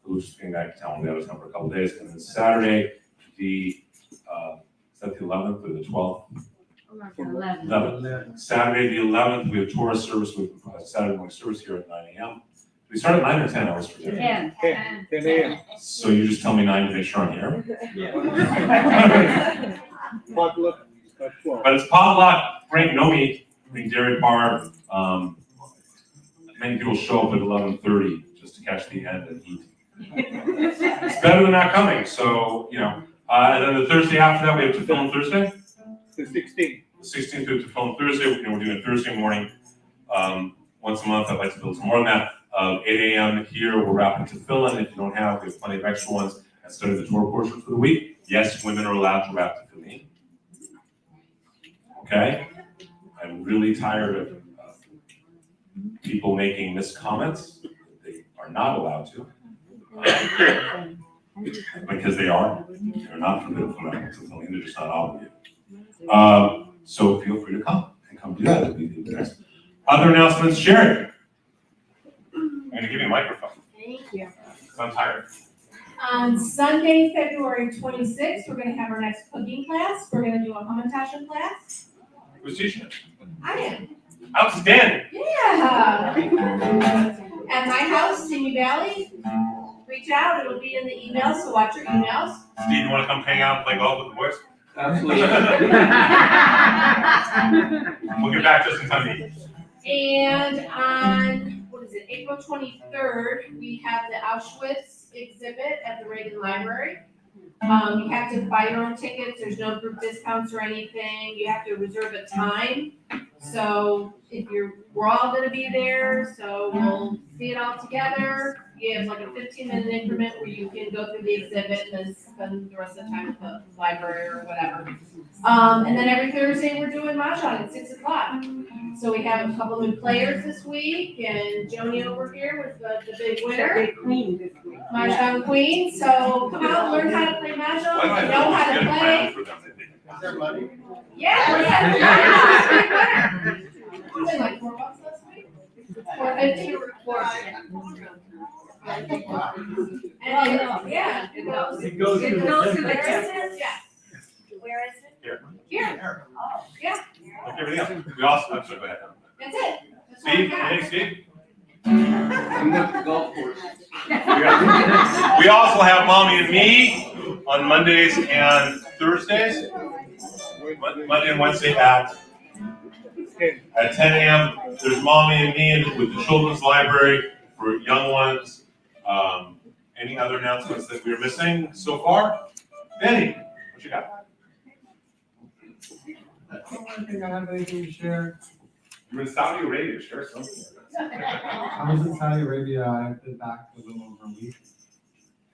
we're just getting back to town. We have a town for a couple days, and then Saturday, is that the 11th or the 12th? 11th. Saturday the 11th, we have Torah service with Saturday morning service here at 9 a.m. We start at 9 or 10 hours for dinner. 10 a.m. So you just tell me 9 to make sure I'm here. Potluck at 12. But it's potluck, bring no meat, bring dairy bar. Many people show up at 11:30 just to catch the end and eat. It's better than not coming. So and then the Thursday after that we have to film Thursday. The 16th. The 16th to film Thursday. We're doing a Thursday morning once a month. I'd like to build some more on that. 8 a.m. here. We're wrapping to fill in. If you don't have, we have plenty of extra ones. And starting the Torah portion for the week. Yes, women are allowed to wrap to fill in. Okay. I'm really tired of people making miscomments. They are not allowed to. Because they are. They're not forbidden to wrap to fill in. They're just not obligated. So feel free to come and come do that. It'll be the best. Other announcements, Sharon. I'm going to give you a microphone. Thank you. I'm tired. On Sunday, February 26th, we're going to have our next cooking class. We're going to do a hamantasha class. Who's teaching it? I am. Outstanding. Yeah. At my house, Simi Valley. Reach out. It'll be in the email, so watch your emails. Steve, you want to come hang out and play golf with the boys? Absolutely. We'll get back just in time to eat. And on, April 23rd, we have the Auschwitz exhibit at the Reagan Library. You have to buy your own tickets. There's no group discounts or anything. You have to reserve a time. So we're all going to be there. So we'll see it all together. You have like a 15-minute increment where you can go through the exhibit and then spend the rest of the time at the library or whatever. And then every Thursday we're doing Mahjong at 6 o'clock. So we have a couple new players this week, and Joni over here was the big winner. Queen this week. Mahjong Queen. So come out, learn how to play Mahjong, know how to play. For them, I think. Is there money? Yeah, we had a big winner. We played like $4 last week. $4.50 or And yeah, it goes. It goes to the Where is it? Yeah. Where is it? Here. Here. Oh. Yeah. Like everything else. We also, I'm sorry, go ahead. That's it. That's all I Steve, got. hey, Steve. I'm at the golf course. We also have Mommy and Me on Mondays and Thursdays. Monday and Wednesday at 10 a.m. There's Mommy and Me with the Children's Library for young ones. Any other announcements that we're missing so far? Benny, what you got? I don't think I have anything to share. You're in Saudi Arabia, share something. I was in Saudi Arabia. I've been back a little over a week,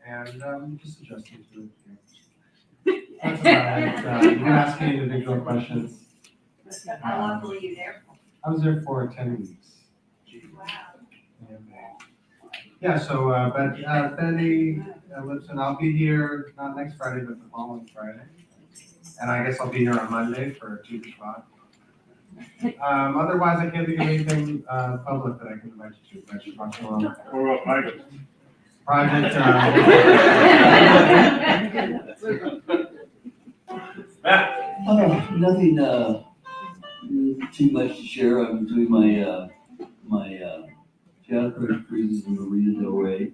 and just adjusting to it. That's about it. You can ask me individual questions. How long were you there? I was there for 10 weeks. And, yeah, so, Benny Lipson, I'll be here not next Friday, but the following Friday. And I guess I'll be here on Monday for Shabbat. Otherwise, I can't think of anything public that I can invite you to. But Shabbat Shalom. Or private. Private. Matt? Nothing too much to share. I'm doing my Jazz cruises in Marina Del Rey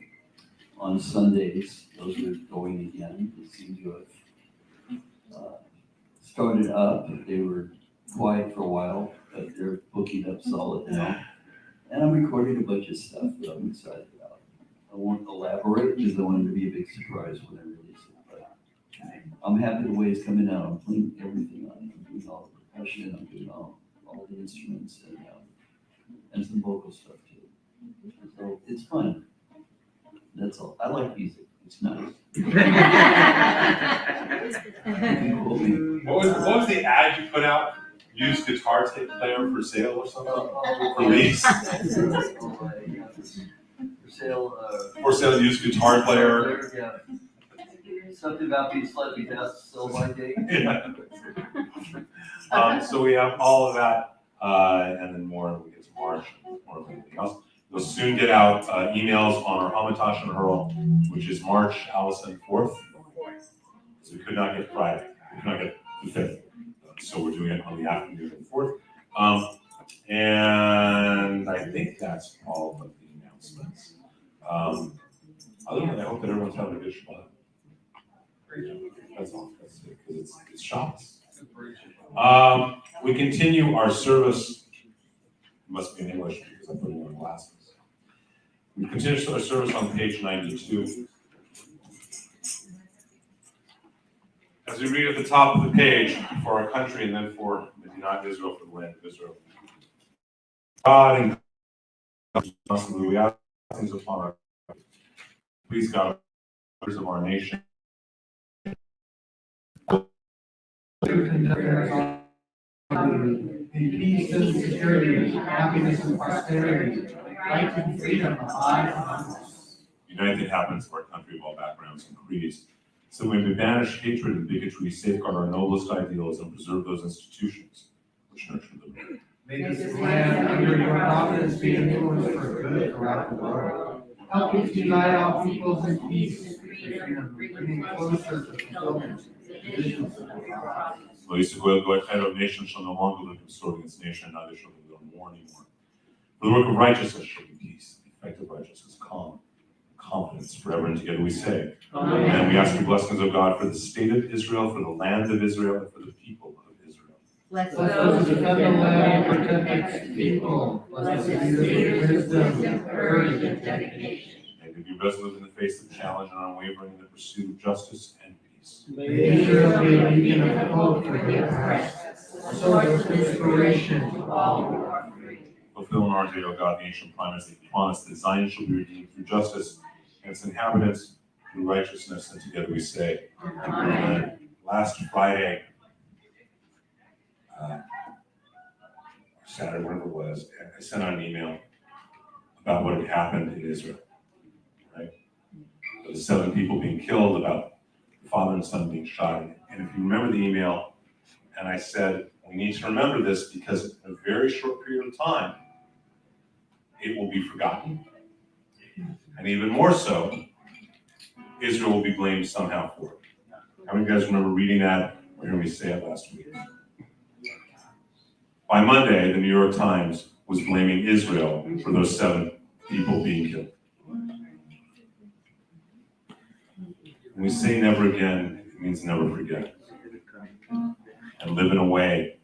on Sundays. Those are going again. They seem to have started up. They were quiet for a while, but they're booking up solid now. And I'm recording a bunch of stuff that I'm excited about. I won't elaborate because I want it to be a big surprise when I release it. But I'm happy the way it's coming out. I'm putting everything on it. I'm doing all of it. percussion, I'm doing all the instruments and some vocal stuff too. So it's fun. That's all. I like music. It's nice. What was the ad you put out? Used guitar tape player for sale or something? For lease? For sale used guitar player. Yeah. Something about being slightly deaf, so by date. Yeah. So we have all of that, and then more when we get to March, more of anything else. We'll soon get out emails on our Hamantash and Hurl, which is March, Allison, 4th. So we could not get Friday, we could not get the 5th. So we're doing it on the afternoon of the 4th. And I think that's all of the announcements. Other than that, I hope that everyone's having a good Shabbat. That's all. That's it, because it's Shabbat. We continue our service. It must be in English because I'm putting on glasses. We continue our service on page 92. As we read at the top of the page for our country and then for Medinat Israel, for the land of Israel. God and constantly we ask things upon our please God, members of our nation. In peace and security, happiness and prosperity, right and freedom abide among us. Unite the inhabitants of our country of all backgrounds and creeds, so we may banish hatred and bigotry, safeguard our noblest ideals, and preserve those institutions which nurture them. May this land under your providence be influenced for good throughout the world. Help us unite all peoples in peace, bringing closer to fulfillment the visions of your promise. The nation shall no longer live in sword against nation, neither shall they live war anymore. For the work of righteousness shall be peace, the effect of righteousness calm, confidence forever, and together we say, Amen. And we ask the blessings of God for the state of Israel, for the land of Israel, and for the people of Israel. Bless those who defend the land and protect its people. Bless the leaders with wisdom, courage, and dedication. May they be resolute in the face of challenge and unwavering in the pursuit of justice and peace. May Israel be a beacon of hope for the oppressed, a source of inspiration to all who are free. Fulfill in our day, O God, the ancient promise that Zion shall be redeemed through justice and its inhabitants through righteousness, and together we say, Amen. Last Friday, Saturday, whatever it was, I sent out an email about what had happened in Israel, right? The 7 people being killed, about the father and son being shot. And if you remember the email, and I said, we need to remember this because in a very short period of time, it will be forgotten. And even more so, Israel will be blamed somehow for it. How many of you guys remember reading that or hearing me say it last week? By Monday, the New York Times was blaming Israel for those 7 people being killed. When we say never again, it means never forget. And live in a way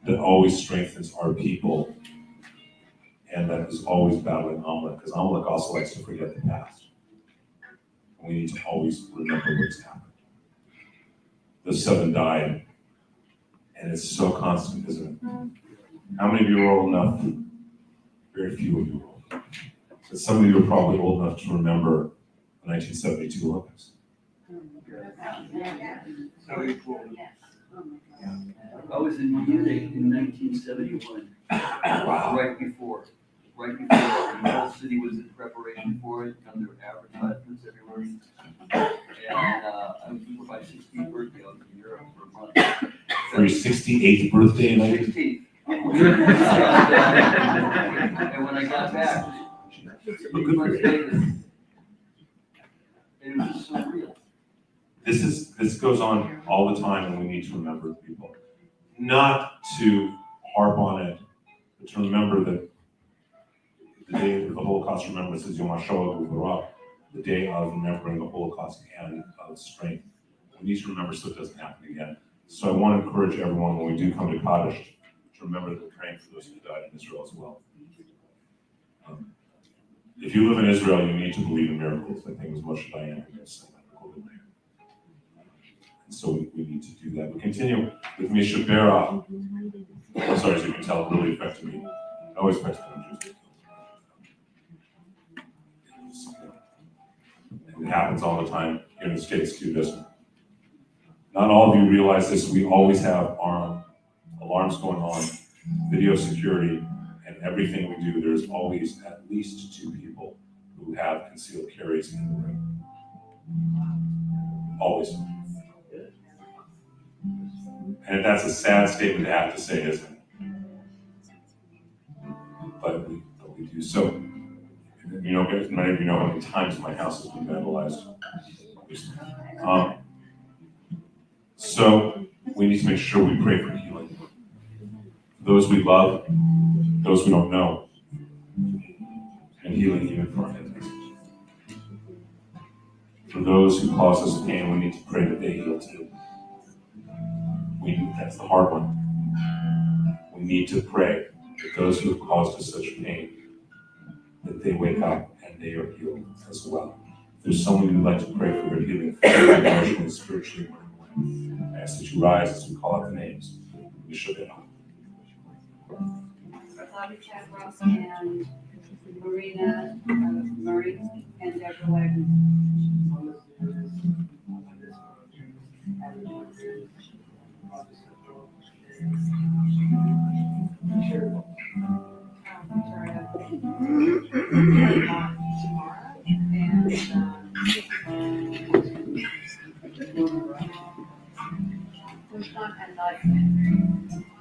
that always strengthens our people and that is always battling Amalek, because Amalek also likes to forget the past. And we need to always remember what's happened. Those 7 died, and it's so constant, isn't it? How many of you are old enough? Very few of you are old. But some of you are probably old enough to remember the 1972 Olympics. I was in Munich in 1971. Wow. Right before. The whole city was in preparation for it, and there were advertisements everywhere. And I was here for my 16th birthday. I was in Europe for a month. For your 68th birthday in 16th. And when I got back, 3 months later, it was just surreal. This goes on all the time, and we need to remember people. Not to harp on it, but to remember that the day of the Holocaust remembrance is Yom HaShoah Gvurah, the day of remembering the Holocaust and of strength. We need to remember so it doesn't happen again. So I want to encourage everyone when we do come to Kaddish to remember that we're praying for those who died in Israel as well. If you live in Israel, you need to believe in miracles. I think it was Moshe Dayan who said that. So we need to do that. We continue with Mishabera. I'm sorry, as you can tell, it really affected me. It always affects me. And it happens all the time here in the States too, doesn't it? Not all of you realize this. We always have alarms going on, video security, and everything we do, there's always at least 2 people who have concealed carries in the room. Always. And that's a sad statement to have to say, isn't it? But we do. So, you know, many of you know how many times my house has been vandalized. So we need to make sure we pray for healing. Those we love, those we don't know, and healing even for our enemies. For those who cause us pain, we need to pray that they heal too. That's the hard one. We need to pray that those who have caused us such pain, that they wake up and they are healed as well. If there's someone you'd like to pray for their healing, physically, emotionally, spiritually, I ask that you rise as we call out the names. We should get on. Bobby Chadrock and Marina Murray and Deborah Wagner.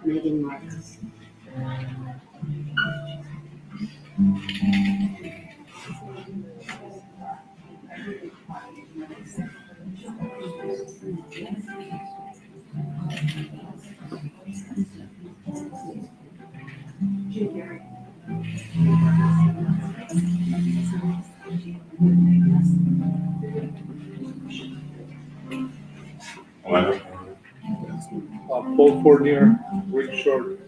Megan Marcus. Paul Fournier, Rick Short.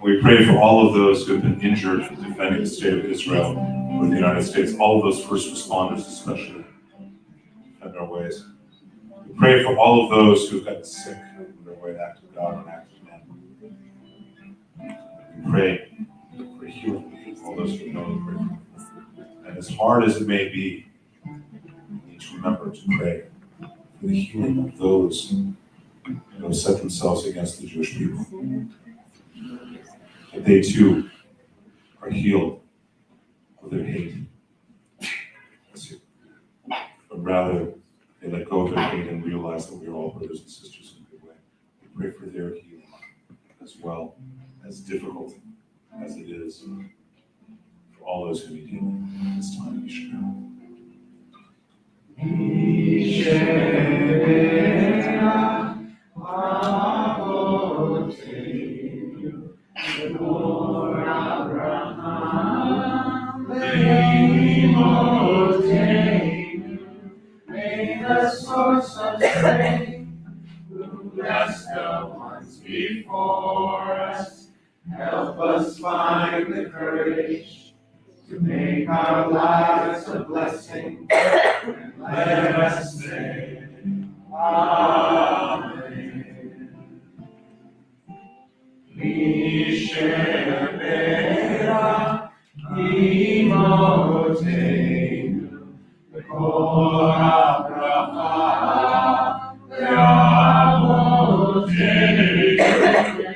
We pray for all of those who have been injured defending the state of Israel or the United States, all of those first responders especially, defend our ways. We pray for all of those who have gotten sick in their way, act of God and act of man. We pray for healing for all those who know the prayer. And as hard as it may be, we need to remember to pray for the healing of those who have set themselves against the Jewish people. That they too are healed of their hate. But rather, they let go of their hate and realize that we are all brothers and sisters in a good way. We pray for their healing as well, as difficult as it is for all those who need healing. This time we should know. May the source of strength, who bless the ones before us, help us find the courage to make our lives a blessing, and let us say, Amen. Mishabera, Imotenu, Kora Bracha, Yavotenu,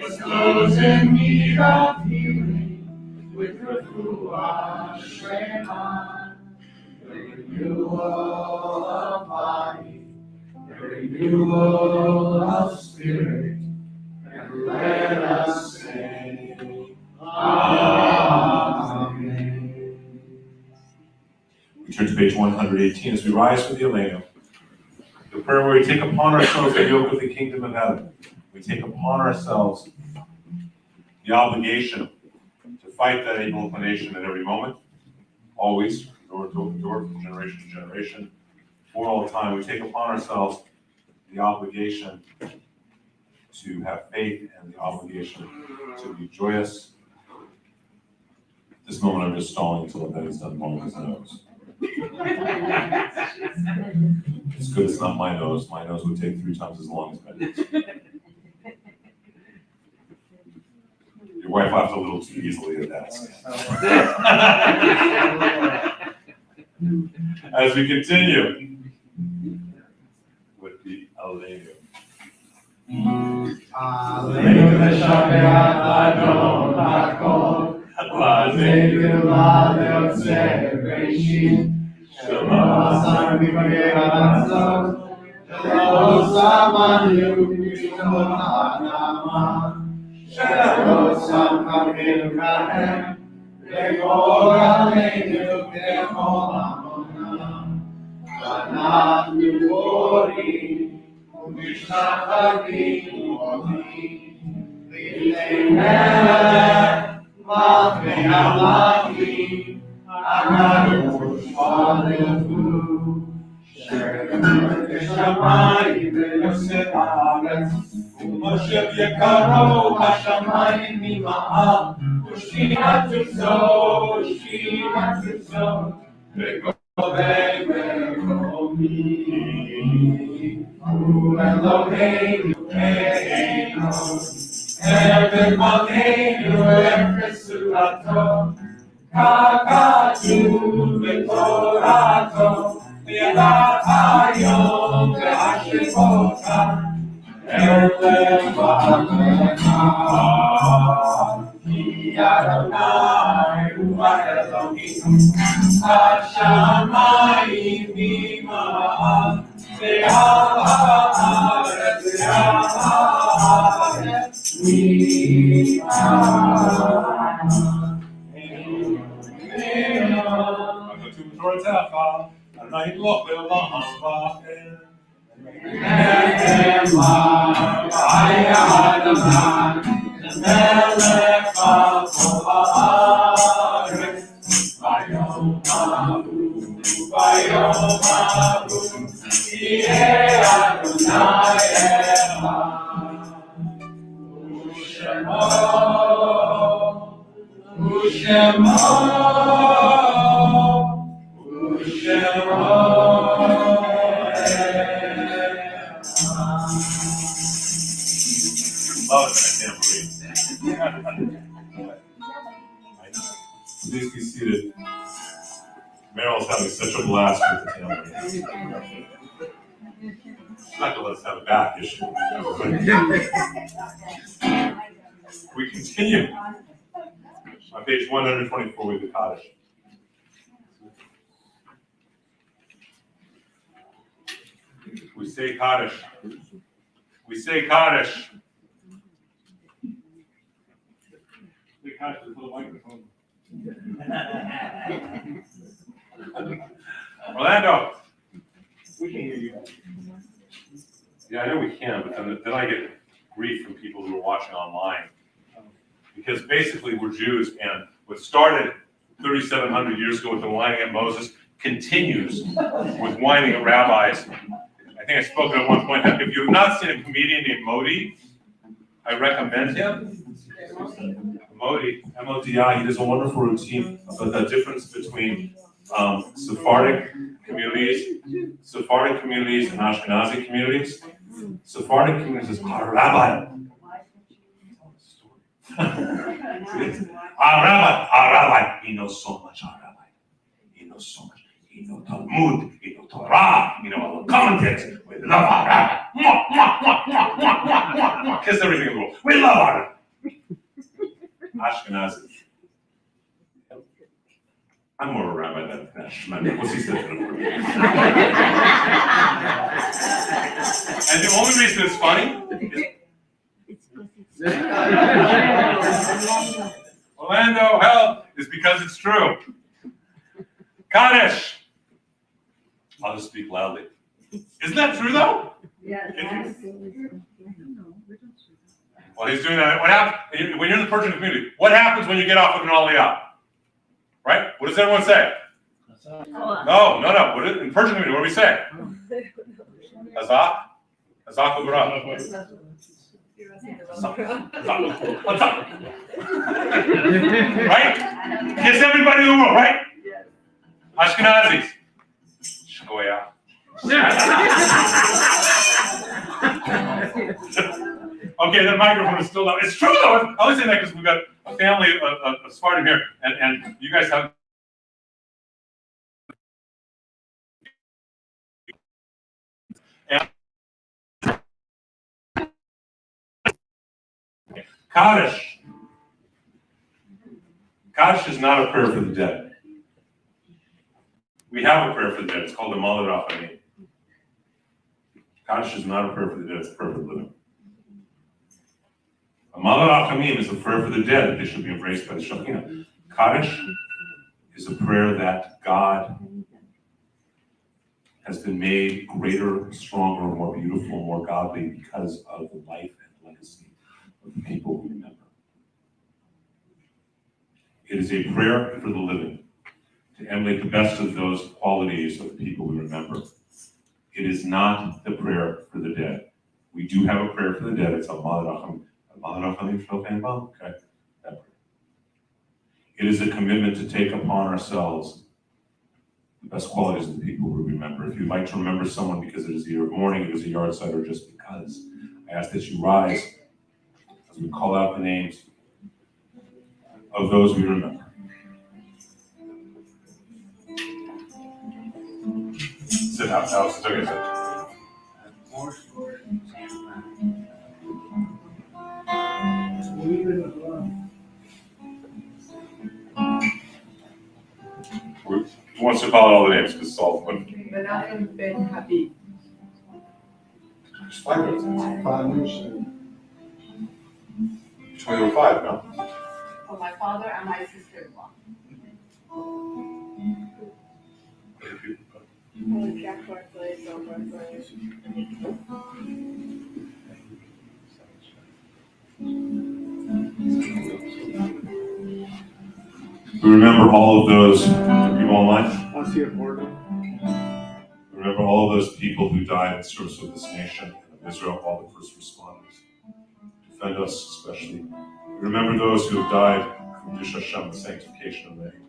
was those in need of healing, with refuah Shema, the renewal of body, the renewal of spirit, and let us say, Amen. We turn to page 118 as we rise for the Elena. The prayer where we take upon ourselves the yoke of the kingdom of heaven. We take upon ourselves the obligation to fight that evil inclination at every moment, always, door to door, from generation to generation, for all time. We take upon ourselves the obligation to have faith and the obligation to be joyous. At this moment, I'm just stalling until Benny's done blowing his nose. It's good it's not my nose. My nose would take 3 times as long as Benny's. Your wife laughed a little too easily at that. As we continue with the Aleinu. Aleinu Shabbat Adon HaKol, Aleinu Aleinu Reishim, Shalom Sarvivaya Ratzon, Shalom Samanu Yishon Adama, Shalom Samkamil Kahem, Vekol Aleinu Vekol Amonam, Vanatu Orim, Umishachakim Olim, V'nei Melech, Malkei Amlakim, Akadosh Baruch Hu, Sheker Shamayim ve'Yosef Haaretz, U'Moshe Yekaro Hashamayim Mima'al, U'Shinatu Zo, V'Govei V'Gomi, U'Eloheinu Eino, Erev Malkeinu Efesurato, Kakadu V'Torato, V'Yedat Hayom V'Hashivota, Erev V'Alecha, Ki Adonai Hu Elohim, Hashamayim V'Ma'al, Ve'al Haaretz Ve'al Haaretz Please be seated. Meryl's having such a blast with the tambourine. Not to let us have a back issue. We continue on page 124 with the Kaddish. We say Kaddish. We say Kaddish. The Kaddish is a little microphone. Orlando. We can hear you. Yeah, I know we can, but then I get grief from people who are watching online. Because basically we're Jews, and what started 3,700 years ago with the whining at Moses continues with whining at rabbis. I think I spoke at one point that if you have not seen a comedian named Modi, I recommend him. Modi, M-O-D-I, he does a wonderful routine about the difference between Sephardic communities and Ashkenazi communities. Sephardic communities is our rabbi. Our rabbi, he knows so much, our rabbi. He knows so much. He knows Talmud, he knows Torah, he knows all the commentaries. We love our rabbi. Kiss everything in the world. We love our rabbi. Ashkenazi. I'm more a rabbi than Shemani. What's he saying? And the only reason it's funny is Orlando, help, is because it's true. Kaddish. I'll just speak loudly. Isn't that true though? Yeah. Well, he's doing that. What happens when you're in the Persian community? What happens when you get off of an aliyah? Right? What does everyone say? No. What is, in Persian community, what do we say? Hazak? Hazak u'barach. What's up? Right? Kiss everybody in the world, right? Ashkenazis. Shkoya. Okay, that microphone is still loud. It's true though. I always say that because we've got a family of Spartan here, and you guys have. Kaddish. Kaddish is not a prayer for the dead. We have a prayer for the dead. It's called the Malad Rachamim. Kaddish is not a prayer for the dead. It's a prayer for the living. A Malad Rachamim is a prayer for the dead that they should be embraced by the Shekhinah. Kaddish is a prayer that God has been made greater, stronger, more beautiful, more godly because of the life and legacy of the people we remember. It is a prayer for the living, to emulate the best of those qualities of the people we remember. It is not the prayer for the dead. We do have a prayer for the dead. It's a Malad Rachamim. Okay, that prayer. It is a commitment to take upon ourselves the best qualities of the people we remember. If you'd like to remember someone because it is a year of mourning, it is a yard side, or just because, I ask that you rise as we call out the names of those we remember. Sit down, Alice. It's okay, sit. Who wants to call out all the names? Because it's all fun. Menachem ben Habib. There's 5 minutes. 5 minutes. 2005, no? For my father and my sister-in-law. Jack Barclay, Bill Barclay. We remember all of those people online. I'll see it for them. Remember all of those people who died in service of this nation and of Israel, all the first responders. Defend us especially. Remember those who have died from Dish Hashem, the sanctification of the name.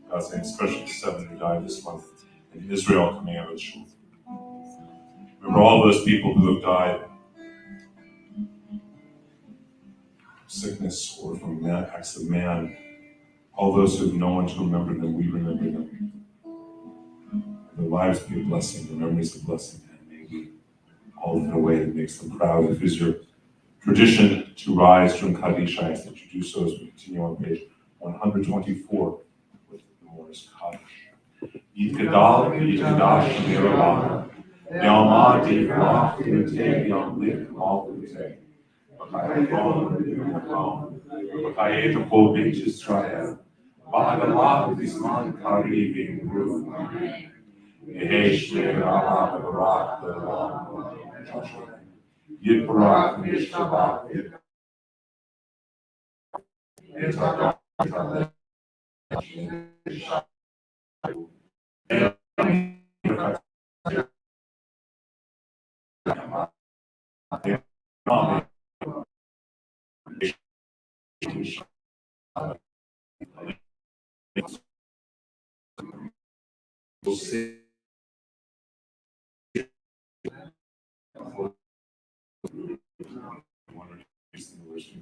God's name, especially the 7 who died this month in Israel coming out of the shul. Remember all those people who have died from sickness or from acts of man. All those who have no one to remember them, we remember them. Their lives be a blessing, their memories a blessing, and may we all live in a way that makes them proud. If it is your tradition to rise during Kaddish, I ask that you do so as we continue on page 124 with the Morris Kaddish. Yitgadal v'yitgadash v'yirabah, Yalmad yifrach v'yiteg yamlik mal v'yiteg, V'chayetol v'yitachom, V'chayetol b'it Yisrael, V'hagalah v'zman kari v'imru, Yehesh le'ra'ah v'rach v'ra'ah Yitbarach v'yishtabach We'll see.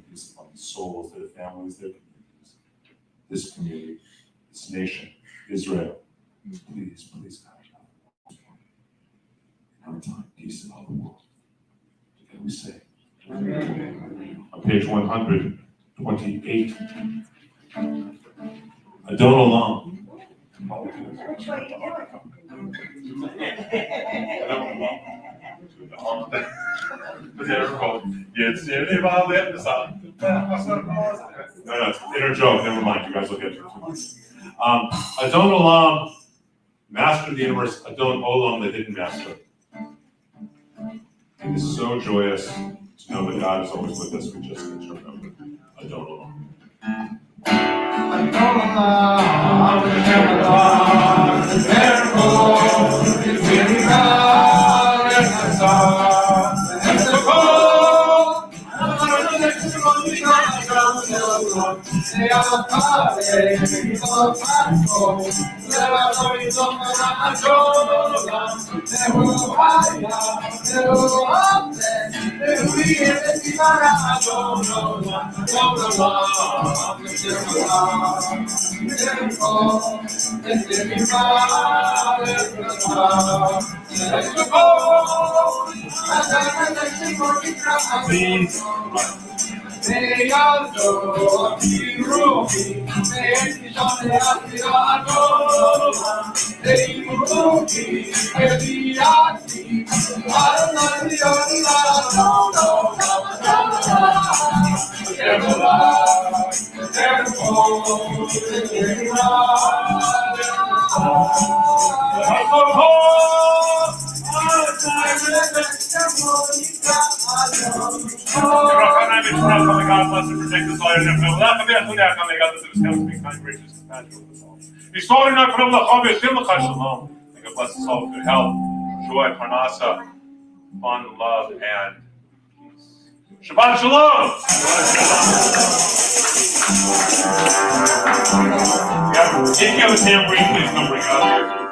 Peace upon the souls, their families, their communities, this community, this nation, Israel. Please, please, God. In our time, peace in all the world. Together we say. On page 128, Adon Olam. Was that ever called? No, it's an inner joke. Never mind. You guys will get to it. Adon Olam, master of the universe. Adon Olam, the hidden master. It is so joyous to know that God is always with us. We just need to remember Adon Olam. Please. God bless and protect us all. Be kind, gracious, compassionate with us all. Restore in our shalom. May God bless us all with good health, joy, parnasa, fun, love, and peace. Shabbat shalom. If you have a tambourine, please come bring it up here.